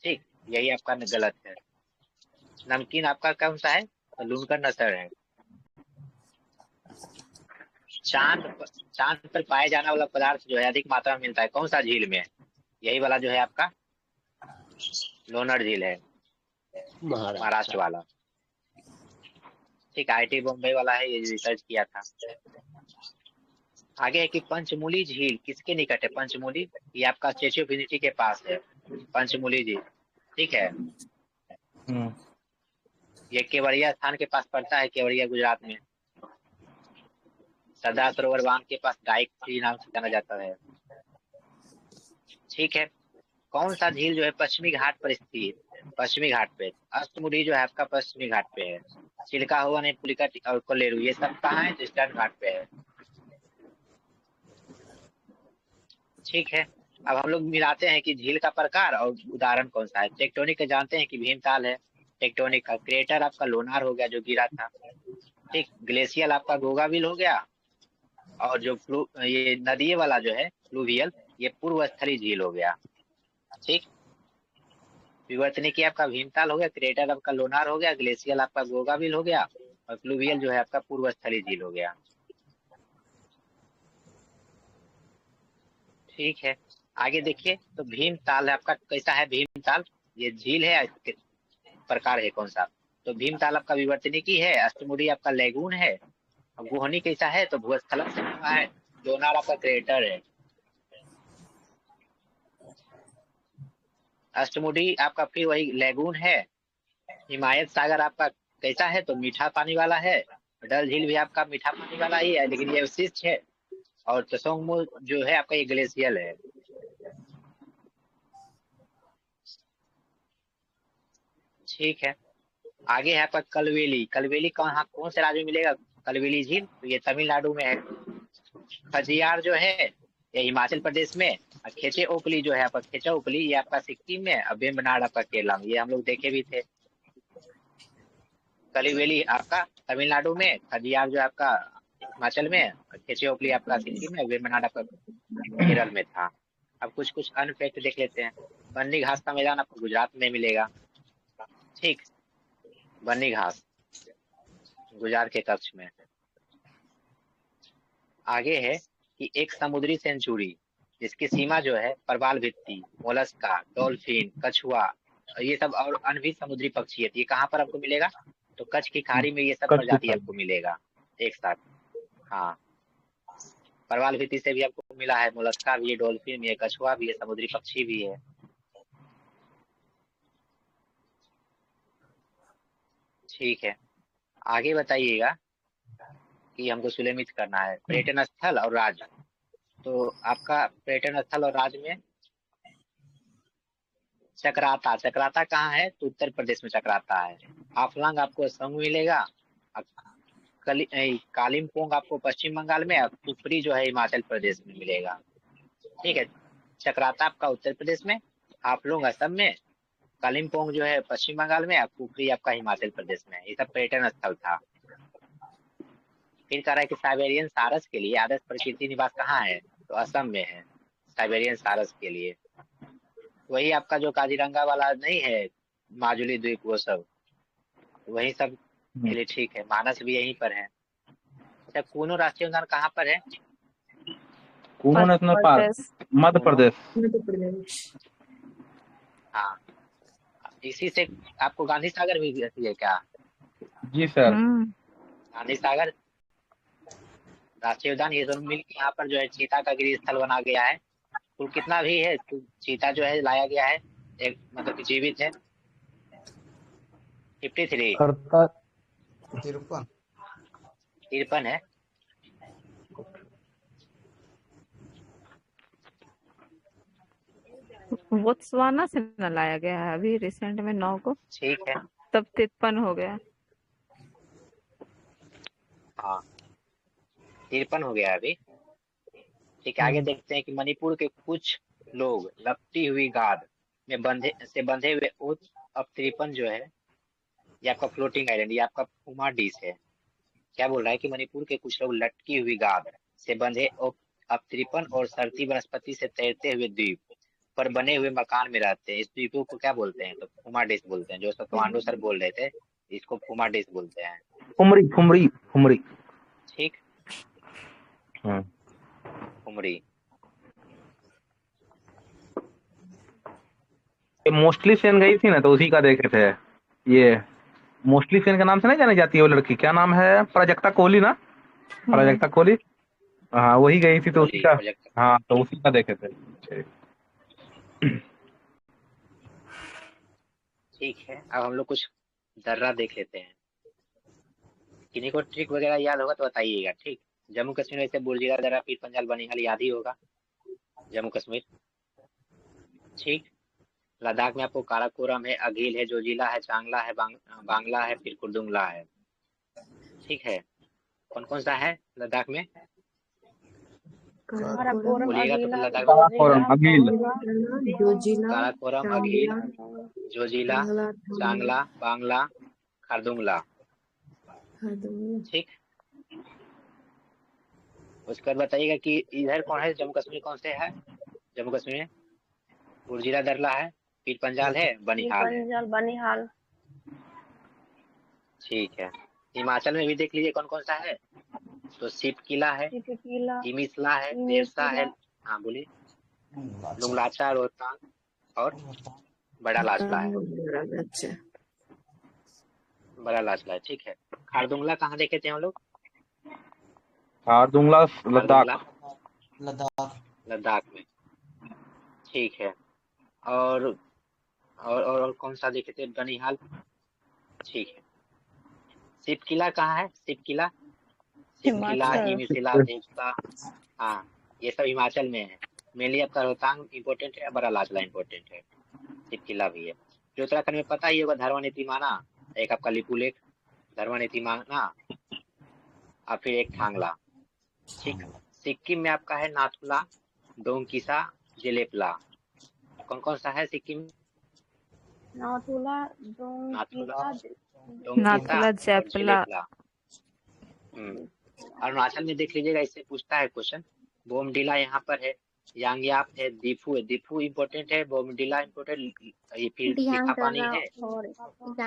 ठीक। यही आपका गलत है। नमकीन आपका कौन सा है? लूनकर नसर है। चांद पर पाए जाने वाला पदार्थ जो है अधिक मात्रा में मिलता है कौन सा झील में? यही वाला जो है आपका लोनर झील है, महाराष्ट्र वाला, ठीक। आईटी बॉम्बे वाला है, ये रिसर्च किया था। आगे है कि पंचमूली झील किसके निकट है? पंचमूली ये आपका स्टेच्यू ऑफ यूनिटी के पास है, पंचमूली झील, ठीक है। ये केवड़िया स्थान के पास पड़ता है, केवड़िया गुजरात में। सरदार सरोवर बांध के पास गायत्री नाम से जाना जाता है, ठीक है। कौन सा झील जो है पश्चिमी घाट पर स्थित है? पश्चिमी घाट पे। अष्टमुडी जो है आपका पश्चिमी घाट पे है। चिल्का हुआ ने पुलिकट और कोलेरू ये सब कहाँ है? तो ईस्टर्न घाट पे है, ठीक है। अब हम लोग मिलाते हैं कि झील का प्रकार और उदाहरण कौन सा है। टेक्टोनिक का जानते हैं कि भीमताल है टेक्टोनिक का। क्रेटर आपका लोनार हो गया जो गिरा था, ठीक। ग्लेशियल आपका गोगाविल हो गया। और जो ये नदी वाला जो है फ्लूवियल ये पूर्व स्थली झील हो गया, ठीक। विवर्तनिकी आपका भीमताल हो गया। क्रेटर आपका लोनार हो गया। ग्लेशियल आपका गोगाविल हो गया। और फ्लूवियल जो है आपका पूर्व स्थली झील हो गया, ठीक है। आगे देखिए तो भीमताल आपका कैसा है? भीमताल ये झील है, प्रकार है कौन सा? तो भीमताल आपका विवर्तनिकी है। अष्टमुडी आपका लेगून है। और गोहनी कैसा है? तो भूस्खलन से बना है। लोनार आपका क्रेटर है। अष्टमुडी आपका फिर वही लेगून है। हिमायत सागर आपका कैसा है? तो मीठा पानी वाला है। डल झील भी आपका मीठा पानी वाला ही है, लेकिन ये अवशिष्ट है। और त्सोंगमो जो है आपका ये ग्लेशियल है, ठीक है। आगे है आपका कलवेली। कलवेली कहाँ कौन से राज्य में मिलेगा? कलवेली झील तो ये तमिलनाडु में है। खजियार जो है ये हिमाचल प्रदेश में। और खेचे ओपली जो है आपका खेचा ओपली ये आपका सिक्किम में। और बेम्बनाड आपका केरला में। ये हम लोग देखे भी थे। कलिवेली आपका तमिलनाडु में। खजियार जो आपका हिमाचल में। और खेचे ओपली आपका सिक्किम में। बेम्बनाड आपका केरल में था। अब कुछ अन्य फैक्ट देख लेते हैं। बन्नी घास का मैदान आपको गुजरात में मिलेगा, ठीक। बन्नी घास गुजरात के कक्ष में। आगे है कि एक समुद्री सेंचुरी जिसकी सीमा जो है प्रवाल भित्ति, मोलस्का, डॉल्फिन, कछुआ ये सब और अन्य भी समुद्री पक्षी है, ये कहाँ पर आपको मिलेगा? तो कच्छ की खाड़ी में ये सब प्रजाति आपको मिलेगा एक साथ। हाँ, प्रवाल भित्ति से भी आपको मिला है। मोलस्का भी है, डॉल्फिन भी है, कछुआ भी है, समुद्री पक्षी भी है, ठीक है। आगे बताइएगा कि हमको सुलेमित करना है पर्यटन स्थल और राज्य। तो आपका पर्यटन स्थल और राज्य में चक्राता। चक्राता कहाँ है? तो उत्तर प्रदेश में चक्राता है। हाफलंग आपको असम में मिलेगा। कालिम्पोंग आपको पश्चिम बंगाल में। और कुफरी जो है हिमाचल प्रदेश में मिलेगा, ठीक है। चक्राता आपका उत्तर प्रदेश में, हाफलंग असम में, कालिम्पोंग जो है पश्चिम बंगाल में। और कुफरी आपका हिमाचल प्रदेश में। ये सब पर्यटन स्थल था। फिर कह रहा है कि साइबेरियन सारस के लिए आदर्श प्रकृति निवास कहाँ है? तो असम में है साइबेरियन सारस के लिए। वही आपका जो काजीरंगा वाला नहीं है, माजुली द्वीप, वो सब वही सब के लिए, ठीक है। मानस भी यहीं पर है। अच्छा, कूनो राष्ट्रीय उद्यान कहाँ पर है? Kuno national park Madhya Pradesh. हाँ, इसी से आपको गांधी सागर भी है क्या? जी सर। गांधी सागर, राष्ट्रीय उद्यान, ये दोनों मिलकर यहाँ पर जो है चीता का गृह स्थल बना गया है। कुल कितना भी है, कुल चीता जो है लाया गया है, एक मतलब कि जीवित है 53, 53 है। बोत्सवाना से न लाया गया है अभी रिसेंट में 9 को, ठीक है, तब 53 हो गया। हाँ 53 हो गया अभी। ठीक है, आगे देखते हैं कि मणिपुर के कुछ लोग लपटी हुई गाद में बंधे हुए उत अब 53 जो है, ये आपका फ्लोटिंग आइलैंड, ये आपका फुमा डिश है। क्या बोल रहा है कि मणिपुर के कुछ लोग लटकी हुई गाद से बंधे अब 53 और सरती वनस्पति से तैरते हुए द्वीप पर बने हुए मकान में रहते हैं। इस द्वीपों को क्या बोलते हैं? तो फुमा डिश बोलते हैं। जो सतवांडो सर बोल रहे थे, इसको फुमा डिश बोलते हैं। फुमरी फुमरी फुमरी। ठीक, फुमरी। मोस्टली सेन गई थी ना, तो उसी का देखे थे। ये मोस्टली सेन के नाम से नहीं जानी जाती है वो लड़की, क्या नाम है? प्राजक्ता कोहली ना, प्राजक्ता कोहली। हाँ वही गई थी, तो उसी का, हाँ तो उसी का देखे थे। ठीक है, अब हम लोग कुछ दर्रा देख लेते हैं। किन्हीं को ट्रिक वगैरह याद होगा तो बताइएगा। ठीक, जम्मू कश्मीर में से बुर्जिला दर्रा, पीर पंजाल, बनिहाल याद ही होगा, जम्मू कश्मीर। ठीक, लद्दाख में आपको काराकोरम है, अघिल है, जोजिला है, चांगला है, बांग्ला है, फिर कुर्दुंगला है। ठीक है, कौन कौन सा है लद्दाख में? बोलिएगा तो लद्दाख में काराकोरम, अघिल, काराकोरम, अघिल, जोजिला, चांगला, बांग्ला, खारदुंगला। ठीक, उसके बाद बताइएगा कि इधर कौन है, जम्मू कश्मीर कौन से है? जम्मू कश्मीर में बुर्जिला दर्रा है, पीर पंजाल है, बनिहाल है। बनिहाल। ठीक है, हिमाचल में भी देख लीजिए कौन कौन सा है। तो सिप किला है, इमिसला है, देरसा है, हाँ बोलिए, लुंगलाचा, रोहतांग और बड़ा लाचला है, बड़ा लाचला है। ठीक है, खारदुंगला कहाँ देखे थे हम लोग? खारदुंगला लद्दाख, लद्दाख में। ठीक है, और कौन सा देखे थे? बनिहाल। ठीक है, सिप किला कहाँ है? सिप किला, इमिसिला, देवसा, हाँ ये सब हिमाचल में है। मेनली आपका रोहतांग इम्पोर्टेंट है, बड़ा लाचला इम्पोर्टेंट है, सिप किला भी है। जो उत्तराखंड में पता ही होगा, धरवानीति माना, एक आपका लिपुलेख, धरवानीति माना, और फिर एक थांगला। ठीक, सिक्किम में आपका है नाथुला, डोंगकिसा, जेलेपला। कौन कौन सा है सिक्किम में? नाथुला, नाथुला, जेपला। अरुणाचल में देख लीजिएगा, इससे पूछता है क्वेश्चन। बोमडिला यहाँ पर है, यांगयाप है, दीफू है, दीफू इम्पोर्टेंट है, बोमडिला इम्पोर्टेंट, ये फिर लिखा पानी है,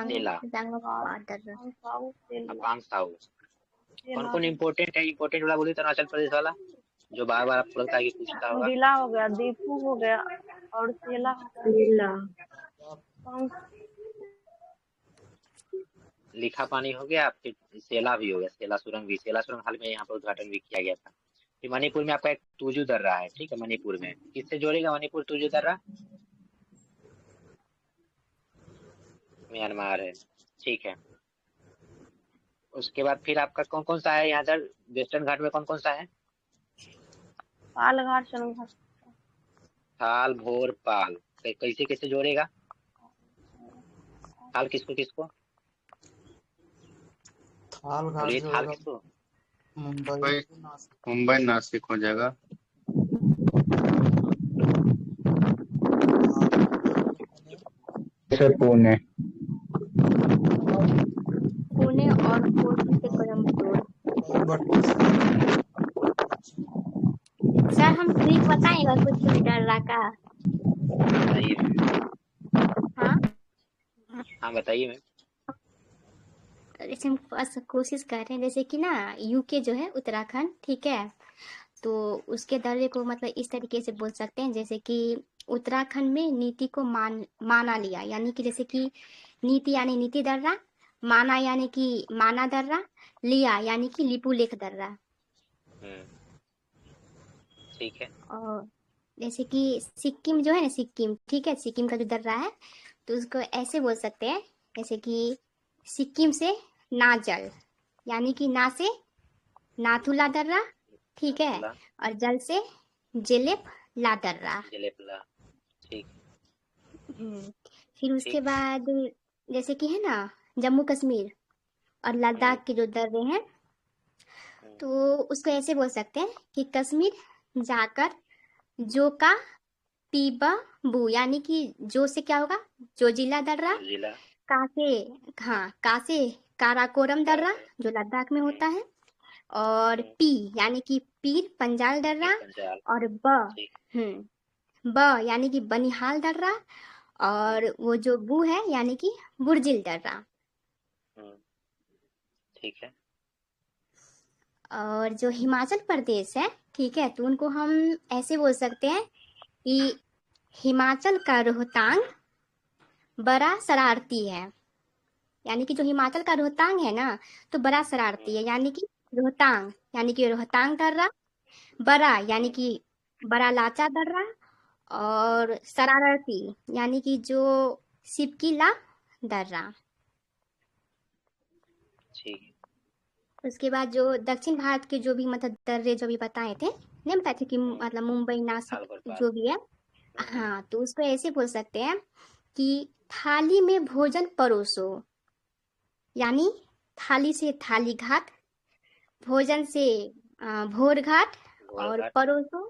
सेला, पांग साउ। कौन कौन इम्पोर्टेंट है? इम्पोर्टेंट वाला बोलिए तो अरुणाचल प्रदेश वाला, जो बार बार आपको लगता है कि पूछता होगा। डिला हो गया, दीपू हो गया, और सेला। लिखा पानी हो गया, फिर सेला भी हो गया, सेला सुरंग भी, सेला सुरंग हाल में यहाँ पर उद्घाटन भी किया गया था। फिर मणिपुर में आपका एक तुजू दर्रा है। ठीक है, मणिपुर में किससे जोड़ेगा मणिपुर तुजू दर्रा? म्यांमार है। ठीक है, उसके बाद फिर आपका कौन कौन सा है यहाँ इधर वेस्टर्न घाट में? कौन कौन सा है? पाल घाट, शरण थाल, भोर, पाल। कैसे कैसे जोड़ेगा? थाल किसको किसको? थाल किसको? मुंबई नासिक हो जाएगा। पुणे और कोसी से कोयम्बटूर। सर हम ट्रिक बताएगा कुछ दर्रा का? हाँ बताइए मैम। जैसे हम कोशिश कर रहे हैं, जैसे कि ना यूके जो है उत्तराखंड, ठीक है, तो उसके दर्रे को मतलब इस तरीके से बोल सकते हैं, जैसे कि उत्तराखंड में नीति को माना लिया, यानी कि जैसे कि नीति यानी नीति दर्रा, माना यानी कि माना दर्रा, लिया यानी कि लिपुलेख दर्रा। ठीक है। और जैसे कि सिक्किम जो है ना, सिक्किम, ठीक है, सिक्किम का जो दर्रा है तो उसको ऐसे बोल सकते हैं, जैसे कि सिक्किम से नाजल यानी कि ना से नाथुला दर्रा, ठीक है, नाथुला, और जल से जेलेप ला दर्रा। जलेपला, ठीक फिर उसके ठीक। बाद जैसे कि है ना जम्मू कश्मीर और लद्दाख के जो दर्रे हैं तो उसको ऐसे बोल सकते हैं कि कश्मीर जाकर जो का पीबा बू यानी कि जो से क्या होगा, जोजिला दर्रा, जिला, कासे, हाँ कासे काराकोरम दर्रा जो लद्दाख में होता है, और पी यानी कि पीर पंजाल दर्रा, पंजाल, और ब ठीक ब यानी कि बनिहाल दर्रा, और वो जो बू है यानी कि बुर्जिल दर्रा। ठीक है। और जो हिमाचल प्रदेश है, ठीक है, तो उनको हम ऐसे बोल सकते हैं कि हिमाचल का रोहतांग बड़ा शरारती है, यानी कि जो हिमाचल का रोहतांग है ना तो बड़ा शरारती है, यानी कि रोहतांग यानी कि रोहतांग दर्रा, बड़ा यानी कि बड़ा लाचा दर्रा, और शरारती यानी कि जो सिपकीला दर्रा। ठीक। उसके बाद जो दक्षिण भारत के जो भी मतलब दर्रे जो भी बताए थे, नहीं बताए थे कि मतलब मुंबई नासिक जो भी है, हाँ, तो उसको ऐसे बोल सकते हैं कि थाली में भोजन परोसो, यानी थाली से थाली घाट, भोजन से भोर घाट, और घाट, परोसो,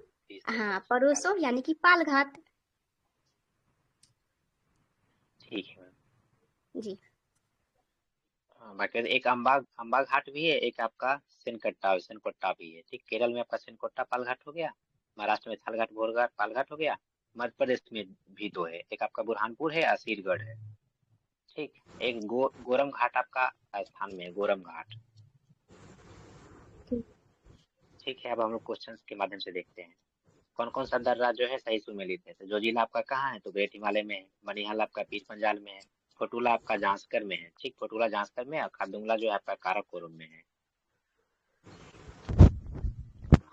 हाँ परोसो यानी कि पाल घाट। ठीक है मैम जी। बाकी एक अम्बा घाट भी है, एक आपका सेनकट्टा भी है। ठीक, केरल में आपका सेनकोट्टा पाल घाट हो गया, महाराष्ट्र में थालघाट भोर घाट पाल घाट हो गया, मध्य प्रदेश में भी दो है, एक आपका बुरहानपुर है, असीरगढ़ है। ठीक, एक गोरम घाट आपका राजस्थान में है, गोरम घाट। ठीक है, अब हम लोग क्वेश्चंस के माध्यम से देखते हैं कौन कौन सा दर्रा जो है सही सुमेलित है। तो जोजिला आपका कहाँ है, तो ग्रेट हिमालय में है। बनिहाल आपका पीर पंजाल में है। फोटुला आपका जांस्कर में है। ठीक, फोटुला जांस्कर में है, और खारदुंगला जो है आपका काराकोरम में है।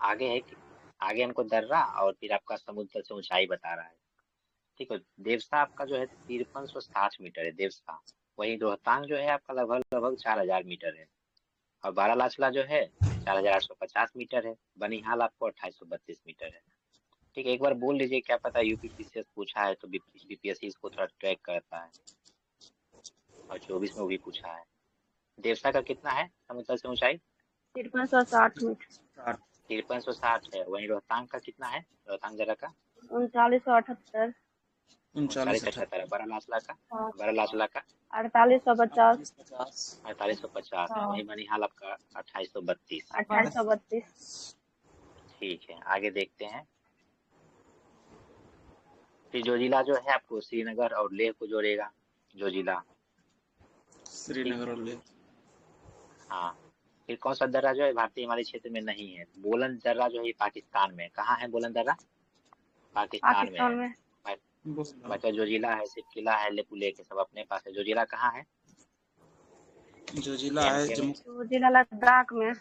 आगे है कि आगे हमको दर्रा और फिर आपका समुद्र से ऊंचाई बता रहा है। ठीक है, देवसा आपका जो है 5360 मीटर है देवसा। वही रोहतांग जो है आपका लगभग 4000 मीटर है, और बारालाचला जो है 4850 मीटर है। बनिहाल आपको 2832 मीटर है। ठीक है, एक बार बोल लीजिए, क्या पता यूपीपीसीएस पूछा है तो बीपीएससी इसको थोड़ा ट्रैक करता है, और 24 में वो भी पूछा है। देवसा का कितना है समुद्र से ऊंचाई? 5360 मीटर। 5360 है। वहीं रोहतांग का कितना है, रोहतांग जरा का? 3978। 3978 है। बारालाचला का? बारालाचला का 4850। 4850 है। वहीं बनिहाल आपका 2832। 2832। ठीक है, आगे देखते हैं। फिर जोजिला जो है आपको श्रीनगर और लेह को जोड़ेगा, जोजिला। श्रीनगर और लेह। हाँ, फिर कौन सा दर्रा जो है भारतीय हिमालय क्षेत्र में नहीं है? बोलन दर्रा जो है पाकिस्तान में। कहाँ है बोलन दर्रा? पाकिस्तान में है। बचा जोजिला है, सिपकिला है, लेपुलेख है, सब अपने पास है। जोजिला कहाँ है? जोजिला है जोजिला लद्दाख में।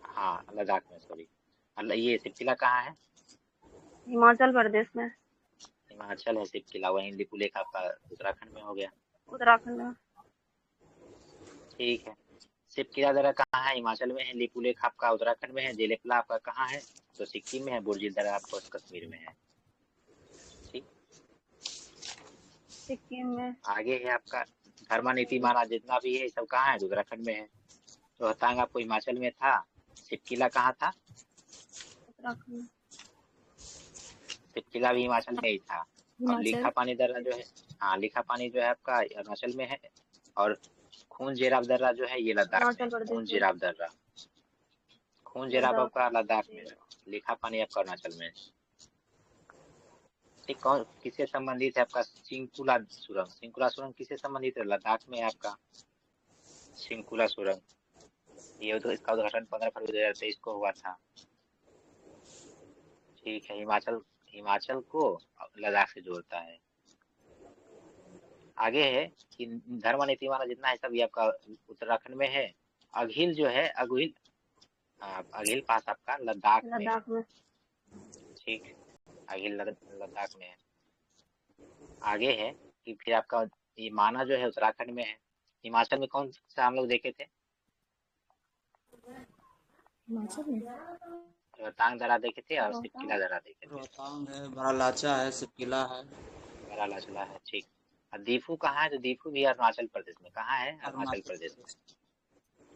हाँ, लद्दाख में, सॉरी। ये सिपकिला कहाँ है? हिमाचल प्रदेश में। हिमाचल है सिपकिला। वहीं लेपुलेख आपका उत्तराखंड में हो गया। उत्तराखंड में। ठीक है, सिपकिला दर्रा कहाँ है? हिमाचल में है। लिपुलेख आपका उत्तराखंड में है। जेलेपला आपका कहाँ है? तो सिक्किम में है। बुर्जिल दर्रा आपको कश्मीर में है। ठीक, सिक्किम में। आगे है आपका धर्मानीति माना जितना भी है सब कहाँ है? उत्तराखंड में है। रोहतांग आपको हिमाचल में था। सिपकिला कहाँ था? उत्तराखंड। सिपकिला भी हिमाचल में ही था। और लिखा पानी दर्रा जो है, हाँ, लिखा पानी जो है आपका अरुणाचल में है। और खून जेराब दर्रा जो है ये लद्दाख में। खून जेराब दर्रा, खून जेराब आपका लद्दाख में है। लिखा पानी आपका अरुणाचल में। ठीक, कौन किससे संबंधित है आपका? सिंकुला सुरंग। सिंकुला सुरंग किससे संबंधित है? लद्दाख में आपका सिंकुला सुरंग। ये तो इसका उद्घाटन 15 फरवरी 2023 को हुआ था। ठीक है, हिमाचल को लद्दाख से जोड़ता है। आगे है कि धर्म नीतिमाना जितना है सब ये आपका उत्तराखंड में है। अघिल जो है अघिल पास आपका लद्दाख में है। लद्दाख में। ठीक, अघिल लद्दाख में है। आगे है कि फिर आपका ये माना जो है उत्तराखंड में है। हिमाचल में कौन सा हम लोग देखे थे? हिमाचल में रोहतांग दर्रा देखे थे और सिपकिला दर्रा देखे थे। रोहतांग है, बरालाचा है, सिपकिला है, बरालाचला है। ठीक, और दीफू कहाँ है? तो दीफू भी अरुणाचल प्रदेश में। कहाँ है? अरुणाचल प्रदेश में।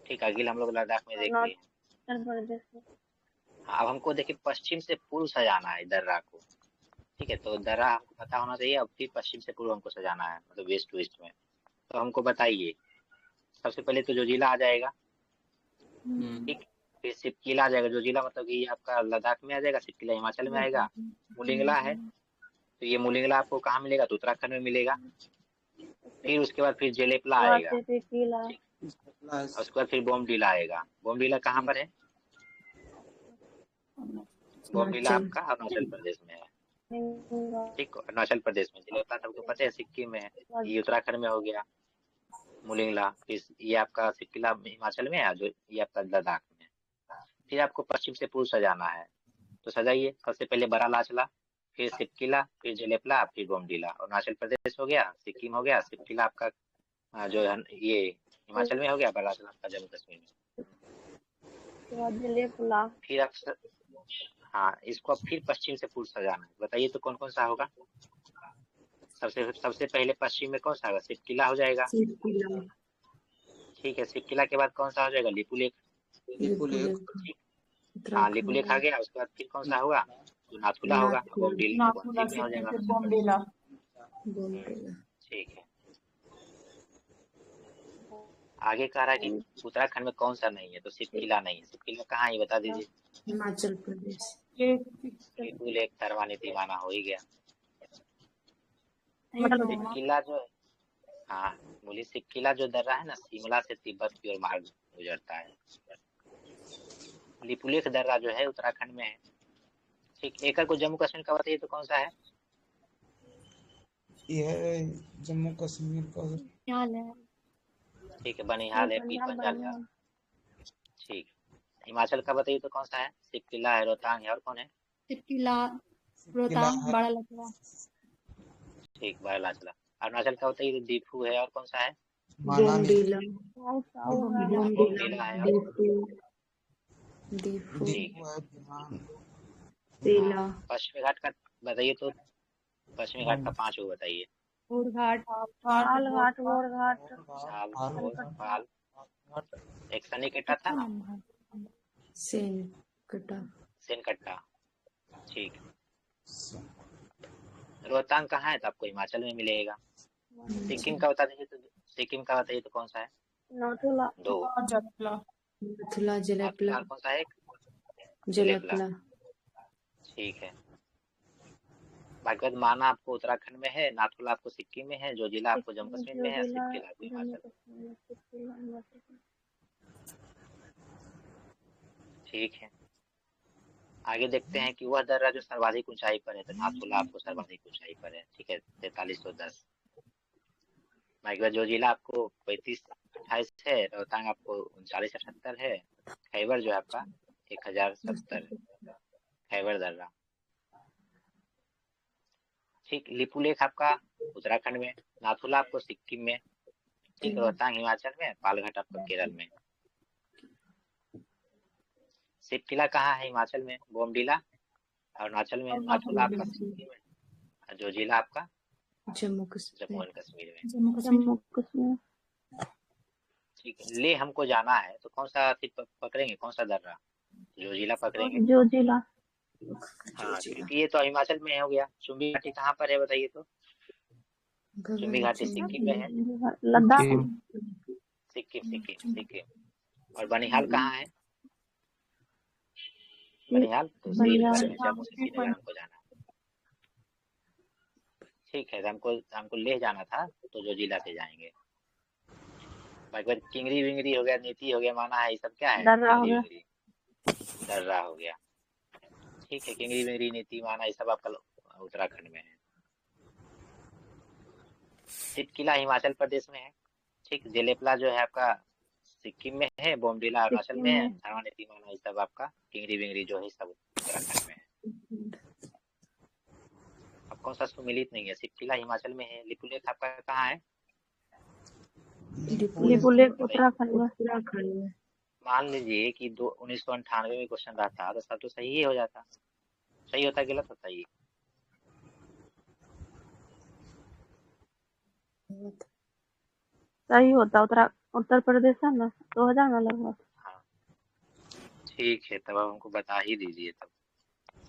ठीक, अघिल हम लोग लद्दाख में देख लिए। अरुणाचल प्रदेश में। हाँ, अब हमको देखिए पश्चिम से पूर्व सजाना है दर्रा को। ठीक है, तो दर्रा हमको पता होना चाहिए। अब फिर पश्चिम से पूर्व हमको सजाना है, मतलब वेस्ट टू ईस्ट में। तो हमको बताइए, सबसे पहले तो जो जिला आ जाएगा, ठीक, फिर सिपकिला आ जाएगा। जो जिला मतलब कि आपका लद्दाख में आ जाएगा, सिपकिला हिमाचल में आएगा। मुलिंगला है, तो ये मुलिंगला आपको कहाँ मिलेगा? तो उत्तराखंड में मिलेगा। फिर उसके बाद फिर जेलेपला आएगा, ठीक, और उसके बाद फिर बोमडीला आएगा। बोमडीला कहाँ पर है? बोमडीला आपका अरुणाचल प्रदेश में है। ठीक, अरुणाचल प्रदेश में। जेलेपला सबको पता है सिक्किम में है, ये उत्तराखंड में हो गया। मुलिंगला, फिर ये आपका सिपकिला हिमाचल में है, जो ये आपका लद्दाख में है। फिर आपको पश्चिम से पूर्व सजाना है, तो सजाइए। सबसे पहले बरालाचला, फिर सिपकिला, फिर जेलेपला, फिर बोमडीला। अरुणाचल प्रदेश हो गया, सिक्किम हो गया, सिपकिला आपका जो है ये हिमाचल में हो गया, बरालाचला आपका जम्मू कश्मीर में। फिर आप हाँ, इसको अब फिर पश्चिम से पूर्व सजाना है। बताइए तो कौन कौन सा होगा? सबसे पहले पश्चिम में कौन सा होगा? सिपकिला हो जाएगा। ठीक है, सिपकिला के बाद कौन सा हो जाएगा? लिपुलेख। ठीक, हाँ, लिपुलेख आ गया। उसके बाद फिर कौन सा होगा? तो नाथुला होगा। बोमडीला में हो जाएगा। ठीक है, आगे कह रहा है कि उत्तराखंड में कौन सा नहीं है? तो सिपकिला नहीं है। सिपकिला कहाँ है बता दीजिए। हिमाचल प्रदेश। लिपुलेख, धर्मा नीतिमाना हो ही गया। सिपकिला जो है, हाँ बोलिए। सिपकिला जो दर्रा है ना, शिमला से तिब्बत की ओर मार्ग गुजरता है। लिपुलेख दर्रा जो है उत्तराखंड में है। ठीक, एकड़ को जम्मू कश्मीर का बताइए तो कौन सा है? यह जम्मू कश्मीर का ठीक है, बनिहाल है, पीर पंजाल है। ठीक, हिमाचल का बताइए तो कौन सा है? सिपकिला है, रोहतांग है, और कौन है? सिपकिला, रोहतांग, बरालाचला। ठीक, बरालाचला। अरुणाचल का बताइए तो दीफू है, और कौन सा है? बोमडीला। बोमडीला है, ठीक है। पश्चिमी घाट का बताइए तो पश्चिमी घाट का 5 वो बताइए। पाल, एक सन्निकटा था ना, सेनकट्टा। ठीक, रोहतांग कहाँ है? तो आपको हिमाचल में मिलेगा। सिक्किम का बता दीजिए तो सिक्किम का बताइए तो कौन सा है? दो, जेलेपला। कौन सा है? जेलेपला। ठीक है, बाकी माना आपको उत्तराखंड में है, नाथुला आपको सिक्किम में है, जो जिला आपको जम्मू कश्मीर में है, सिपकिला आपको हिमाचल। ठीक है, आगे देखते हैं कि वह दर्रा जो सर्वाधिक ऊंचाई पर है। तो नाथुला आपको सर्वाधिक ऊंचाई पर है। ठीक है, 4310। जो जिला आपको 3528 है, रोहतांग आपको 3978 है, खैबर जो है आपका 1070 है, खैबर दर्रा। ठीक, लिपुलेख आपका उत्तराखंड में, नाथुला आपको सिक्किम में, ठीक, रोहतांग हिमाचल में, पालघाट आपका केरल में। सिपकिला कहाँ है? हिमाचल में। बोमडीला अरुणाचल में, नाथुला आपका सिक्किम में, जो जिला आपका जम्मू एंड कश्मीर में। ठीक, ले हमको जाना है तो कौन सा पकड़ेंगे? कौन सा दर्रा? जो जिला पकड़ेंगे। जो जिला। हाँ, क्योंकि ये तो हिमाचल में हो गया। चुम्बी घाटी कहाँ पर है बताइए तो? चुम्बी घाटी सिक्किम में है। लद्दाख। सिक्किम। और बनिहाल कहाँ है? बनिहाल तो श्रीनगर में, जम्मू से श्रीनगर हमको जाना है। ठीक है, हमको लेह जाना था, तो जो जिला से जाएंगे। बाकी चिंगरी विंगरी हो गया, नीति हो गया, माना है, ये सब क्या है? दर्रा हो गया। दर्रा हो गया। ठीक है, किंगरी विंगरी, नीति, माना, ये सब आपका उत्तराखंड में है। सिपकिला हिमाचल प्रदेश में है। ठीक, जेलेपला जो है आपका सिक्किम में है, बोमडिला अरुणाचल में है, थारवानी तिमाना ये सब आपका टिंगरी बिंगरी जो है सब उत्तराखंड में है। अब कौन सा सुमिलित नहीं है, सिपकिला हिमाचल में है, लिपुलेख आपका कहाँ है? लिपुलेख उत्तराखंड में। उत्तराखंड में। मान लीजिए कि 1998 में क्वेश्चन रहता तो सब तो सही ही हो जाता। सही होता गलत होता ये? सही होता। उत्तर प्रदेश है ना, 2000 में लगभग। हाँ ठीक है, तब आप हमको बता ही दीजिए तब।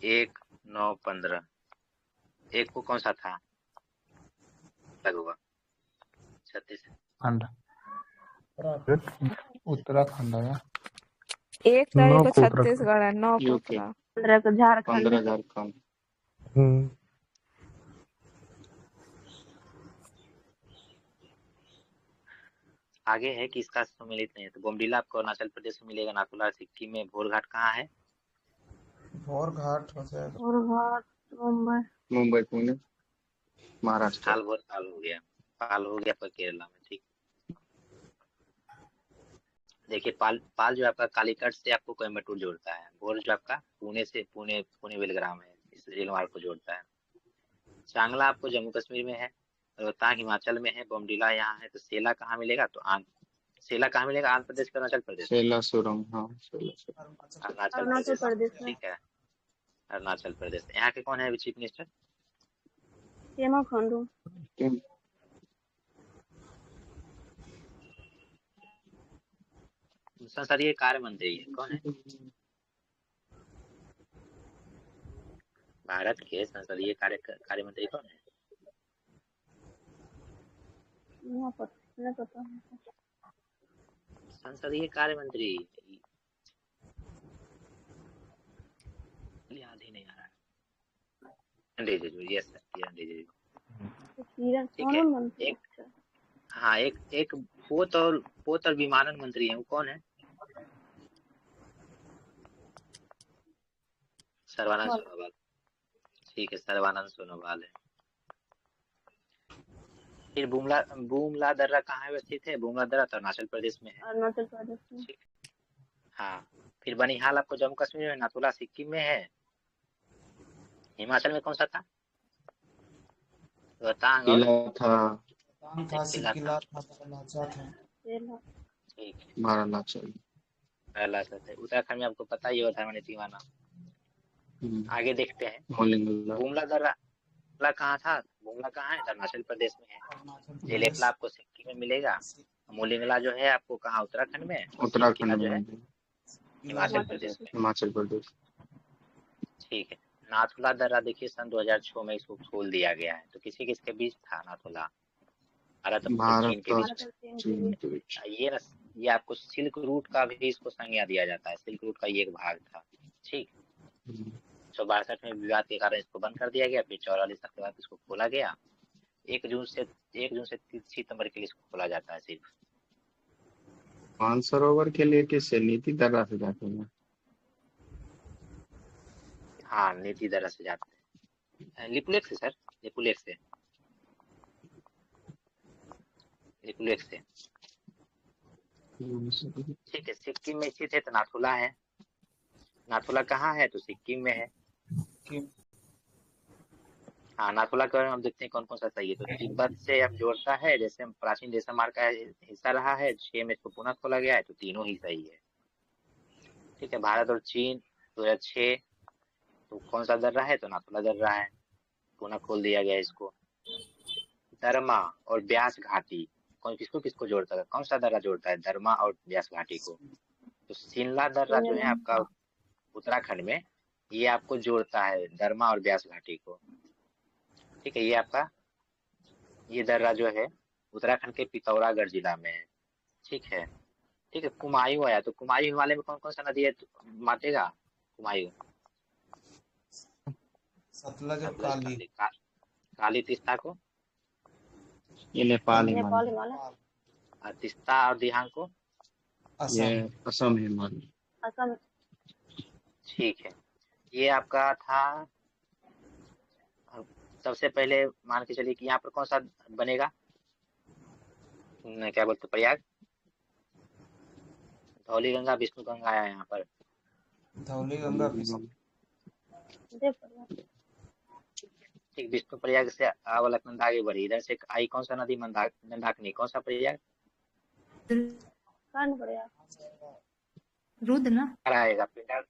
1, 9, 15 एक को कौन सा था लगभग? 36 उत्तराखंड है। 1 तारीख को छत्तीसगढ़ है, 9 को यूपी, उत्तराखंड। 15 को झारखंड। 15 झारखंड। आगे है कि इसका सम्मिलित नहीं है, तो बोमडिला आपको अरुणाचल प्रदेश में मिलेगा, नाथुला सिक्किम में, भोरघाट कहाँ है? भोरघाट हो जाएगा। भोरघाट मुंबई। मुंबई, पुणे, महाराष्ट्र। पाल हो गया, पाल हो गया पर केरला में। ठीक, देखिए पाल जो आपका कालीकट से आपको कोयम्बटूर जोड़ता है, भोर जो आपका पुणे से पुणे बेलग्राम है, इस रेल मार्ग को जोड़ता है। चांगला आपको जम्मू कश्मीर में है, रोहतांग हिमाचल में है, बोमडिला यहाँ है। तो सेला कहाँ मिलेगा? तो सेला कहाँ मिलेगा? आंध्र प्रदेश का, अरुणाचल प्रदेश? सेला सुरंग, हाँ अरुणाचल प्रदेश। ठीक है, अरुणाचल प्रदेश। यहाँ के कौन है चीफ मिनिस्टर? पेमा खांडू। संसदीय कार्य मंत्री है, कौन है? भारत के संसदीय कार्य मंत्री कौन है? नहीं पता। संसदीय कार्य मंत्री याद ही नहीं आ रहा है। रिजिजू, यस सर, किरण रिजिजू। ठीक है, एक पोत और विमानन मंत्री है, वो कौन है? सर्बानंद सोनोवाल। ठीक है, सर्बानंद सोनोवाल है। फिर बुमला दर्रा कहाँ व्यवस्थित है? बुमला दर्रा तो अरुणाचल प्रदेश में है। अरुणाचल प्रदेश में। हाँ, फिर बनिहाल आपको जम्मू कश्मीर में, नाथुला सिक्किम में है। हिमाचल में कौन सा था? रोहतांग था, ठीक है। उत्तराखंड में आपको पता ही होता है, तिवाना। आगे देखते हैं, बुमला दर्रा कहाँ था? बुमला कहाँ है? अरुणाचल प्रदेश में है। जेलेपला आपको सिक्किम में मिलेगा। मोलिंगला जो है आपको कहाँ? उत्तराखंड में। उत्तराखंड जो है में, हिमाचल प्रदेश में। हिमाचल प्रदेश। ठीक है, नाथुला दर्रा देखिए सन 2006 में इसको खोल दिया गया है। तो किसी किसके बीच था नाथुला? भारत और चीन के बीच। ये आपको सिल्क रूट का भी इसको संज्ञा दिया जाता है, सिल्क रूट का ये एक भाग था। ठीक, 1962 में विवाद के कारण इसको बंद कर दिया गया, फिर 44 तक के बाद इसको खोला गया। 1 जून से 30 सितंबर के लिए इसको खोला जाता है सिर्फ। मानसरोवर के लिए किससे? नीति दर्रा से जाते हैं। हाँ, नीति दर्रा से जाते हैं। लिपुलेख से सर, लिपुलेख से। ठीक है, सिक्किम में स्थित है तो नाथुला है। नाथुला कहाँ है? तो सिक्किम में है। हाँ, नाथुला के बारे में हम देखते हैं कौन कौन सा सही है। तो तिब्बत से अब जोड़ता है, जैसे हम प्राचीन देश मार्ग का हिस्सा रहा है। 6 में इसको पुनः खोला गया है, तो तीनों ही सही है। ठीक है, भारत और चीन 2006, तो कौन सा दर्रा है? तो नाथुला दर्रा है, पुनः खोल दिया गया इसको। दरमा और ब्यास घाटी कौन किसको जोड़ता है? कौन सा दर्रा जोड़ता है दरमा और ब्यास घाटी को? तो शिमला दर्रा जो है आपका उत्तराखंड में, ये आपको जोड़ता है दरमा और ब्यास घाटी को। ठीक है, ये आपका ये दर्रा जो है उत्तराखंड के पिथौरागढ़ जिला में है। ठीक है, कुमायूं आया, तो कुमायूं हिमालय में कौन कौन सा नदी है मातेगा? कुमायूं, सतलज और काली। काली तीस्ता को? ये नेपाल नेपाल हिमालय। हिमालय। तीस्ता और दिहांग को? ये असम हिमालय। असम। ठीक है, ये आपका था। सबसे पहले मान के चलिए कि यहाँ पर कौन सा बनेगा? क्या बोलते प्रयाग, धौली गंगा विष्णु गंगा आया यहाँ पर। धौली गंगा ठीक, विष्णु प्रयाग से अलकनंदा आगे बढ़ी, इधर से आई कौन सा नदी, मंदाकिनी, कौन सा प्रयाग रुद्र ना आएगा पिंडर,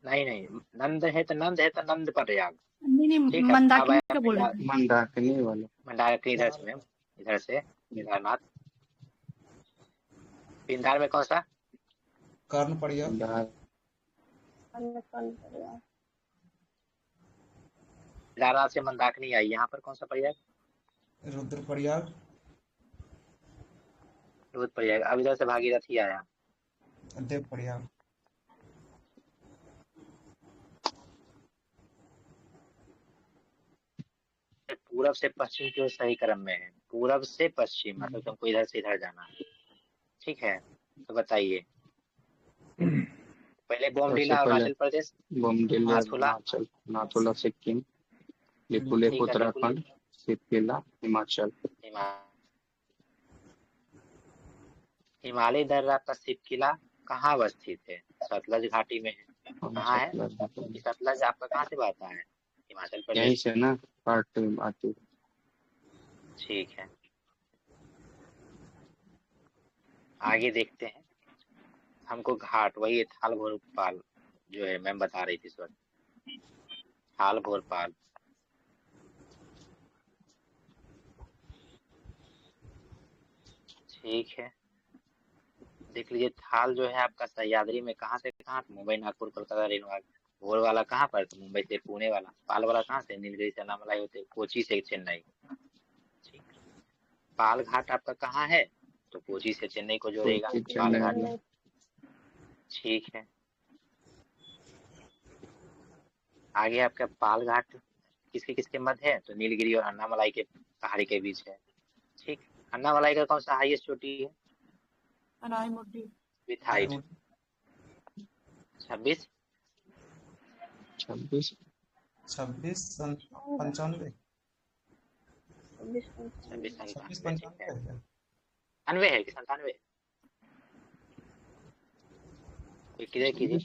नहीं नंद है तो नंद प्रयाग। नहीं ठीक है, अब मंदाकिनी आया क्या बोल रहे पिंडर, मंदाकिनी वाला मंदाकिनी इधर से मैम, इधर से केदारनाथ। पिंडार में कौन सा, कर्ण प्रयाग केदारनाथ से मंदाकिनी आई, यहाँ पर कौन सा प्रयाग, रुद्र प्रयाग रुद्र प्रयाग। अब इधर से भागीरथी आया, देव प्रयाग पूरब से पश्चिम की ओर सही क्रम में है, पूरब से पश्चिम, मतलब तुमको इधर से इधर जाना है। ठीक है, तो बताइए पहले बोमडीला अरुणाचल प्रदेश, बोमडिला नाथुला नाथुला सिक्किम, लिपुलेख उत्तराखंड, सिपकिला हिमाचल। हिमालय दर्रा का सिपकिला कहाँ अवस्थित है, सतलज घाटी में है। कहाँ है सतलज, आपका कहाँ से बहता है, हिमाचल यहीं प्रदेश से ना पार्ट आती। ठीक है, आगे देखते हैं। हमको घाट, वही है थाल भोरपाल जो है मैम बता रही थी इस वक्त, थाल भोरपाल। ठीक है, देख लीजिए थाल जो है आपका सह्याद्री में कहाँ से कहाँ, मुंबई नागपुर कोलकाता रेलमार्ग। भोर वाला कहाँ पर, तो मुंबई से पुणे वाला। पाल वाला कहाँ से, नीलगिरी से अन्नामलाई होते कोची से चेन्नई। ठीक, पाल घाट आपका कहाँ है, तो कोची से चेन्नई को जोड़ेगा पाल घाट। ठीक है, आगे आपका पाल घाट किसके किसके मध्य है, तो नीलगिरी और अन्नामलाई के पहाड़ी के बीच है। ठीक, अन्नामलाई का कौन सा हाईएस्ट चोटी है, विथ हाइट 26 95 96 है कि 97, किधर कीजिए।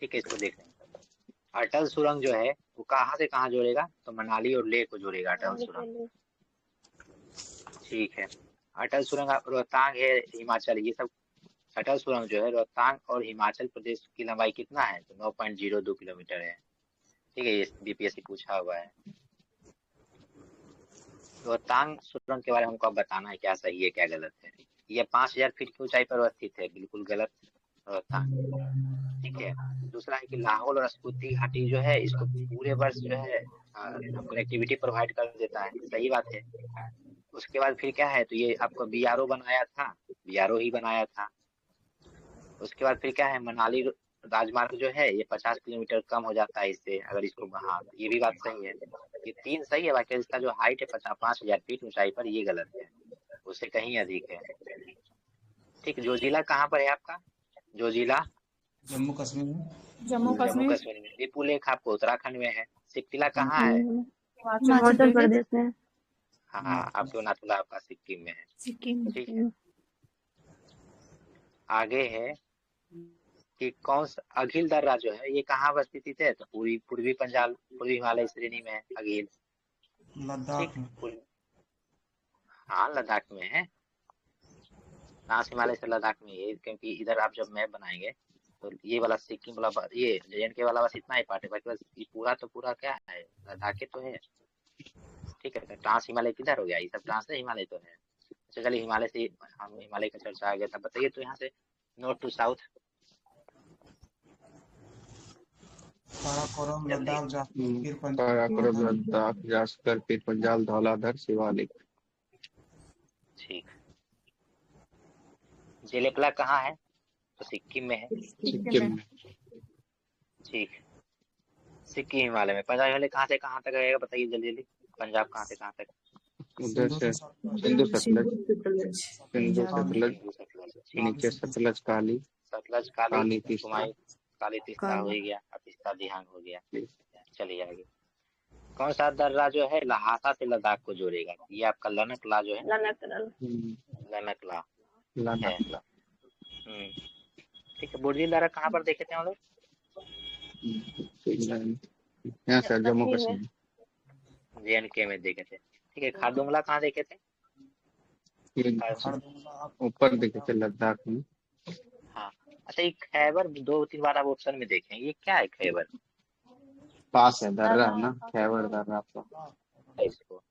ठीक है, इसको देख लें। अटल सुरंग जो है वो कहाँ से कहाँ जोड़ेगा, तो मनाली और लेह को जोड़ेगा अटल सुरंग। ठीक है, अटल सुरंग रोहतांग है, हिमाचल, ये सब अटल सुरंग जो है रोहतांग और हिमाचल प्रदेश की लंबाई कितना है, तो 9.02 किलोमीटर है। ठीक है, ये बीपीएससी पूछा हुआ है। रोहतांग सुरंग के बारे में हमको अब बताना है क्या सही है क्या गलत है। ये 5000 फीट की ऊंचाई पर अवस्थित है, बिल्कुल गलत रोहतांग। ठीक है, दूसरा है कि लाहौल और स्पीति घाटी जो है इसको पूरे वर्ष जो है कनेक्टिविटी प्रोवाइड कर देता है, सही बात है। उसके बाद फिर क्या है, तो ये आपको बीआरओ बनाया था, बीआरओ ही बनाया था। उसके बाद फिर क्या है, मनाली राजमार्ग जो है ये 50 किलोमीटर कम हो जाता है इससे, अगर इसको, हाँ ये भी बात सही है। ये 3 सही है, बाकी इसका जो हाइट है 5000 फीट ऊंचाई पर, ये गलत है, उससे कहीं अधिक है। ठीक, जोजिला कहाँ पर है आपका, जोजिला जम्मू कश्मीर जम्मू कश्मीर में। लिपुलेख आपको उत्तराखंड में है। सिपकिला कहाँ है, हिमाचल प्रदेश में। हाँ आपको नाथुला आपका सिक्किम में है। सिक्किम ठीक है, आगे है कि कौन सा अघिल दर्रा जो है ये कहाँ अवस्थित है, तो पूर्वी पंजाब, पूर्वी हिमालय श्रेणी में है अघिल। लद्दाख ठीक, हाँ लद्दाख में है, ट्रांस हिमालय से लद्दाख में है, क्योंकि इधर आप जब मैप बनाएंगे तो ये वाला सिक्किम वाला, ये JNK वाला बस इतना ही पार्ट है, बाकी बस ये पूरा तो पूरा क्या है, लद्दाख तो है। ठीक है, ट्रांस हिमालय किधर हो गया, ये सब ट्रांस हिमालय तो है। अच्छा चलिए, हिमालय से हम हिमालय का चर्चा आ गया था, बताइए तो यहाँ से north to south, Karakoram Ladakh जाकर काराकोरम लद्दाख जाकर फिर पंजाब धौलाधर शिवालिक। ठीक, जेलेपला कहाँ है, तो सिक्किम में है। सिक्किम में। ठीक, सिक्किम हिमालय में। पंजाब हिमालय कहाँ से कहाँ तक रहेगा, बताइए जल्दी जल्दी, पंजाब कहाँ से कहाँ तक, उधर से सिंधु सतलज नीचे सतलज काली कुमाई, काली तीस्ता हो ही गया, अब तीस्ता दिहांग हो गया। चलिए आगे, कौन सा दर्रा जो है लहासा से लद्दाख को जोड़ेगा? ये आपका लनकला जो है, लनकरल। लनकला है। लद्दाख। ठीक है। बुर्जी दर्रा कहाँ पर देखे थे हम लोग? यहाँ सर जम्मू कश्मीर कश्मीर। JNK में देखे थे। ठीक है। खारदुंगला कहाँ देखे थे? ये ऊपर देखे थे लद्दाख में। हाँ। अच्छा, ये खैबर 2-3 बार आप ऑप्शन में देखे हैं, ये क्या है खैबर? पास है दर्रा है ना, खैबर दर्रा का इसको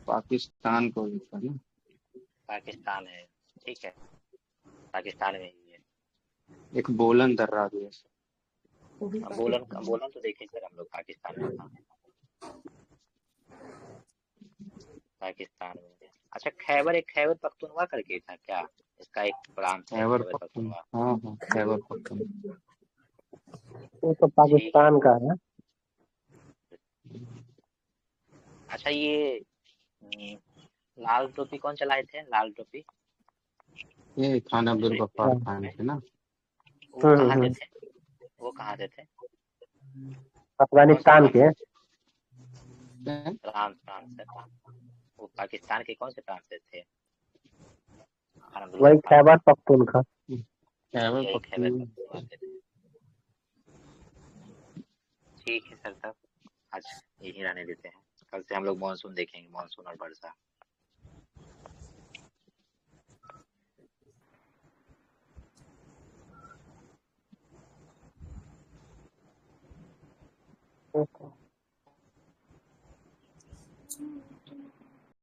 पाकिस्तान को भी था ना। पाकिस्तान है। ठीक है, पाकिस्तान में ही है। एक बोलन दर्रा भी है। वो भी बोलन तो देखे सर हम लोग, पाकिस्तान में था। पाकिस्तान में। अच्छा, एक खैबर पख्तूनवा करके था क्या? इसका एक प्रांत है खैबर खैबर पख्तूनवा। हाँ हाँ खैबर पख्तूनवा। वो तो पाकिस्तान का है। अच्छा, ये लाल टोपी कौन चलाए थे? लाल टोपी ये खान अब्दुल गफ्फार खान थे ना। वो कहाँ से थे? वो कहाँ से थे? अफगानिस्तान के। फ्रांस से था। वो पाकिस्तान के कौन से प्रांत से थे? वही खैबर पख्तूनख्वा। खैबर पख्तूनख्वा। ठीक है सर, तब आज यही रहने देते हैं। कल से हम लोग मानसून देखेंगे, मानसून और वर्षा।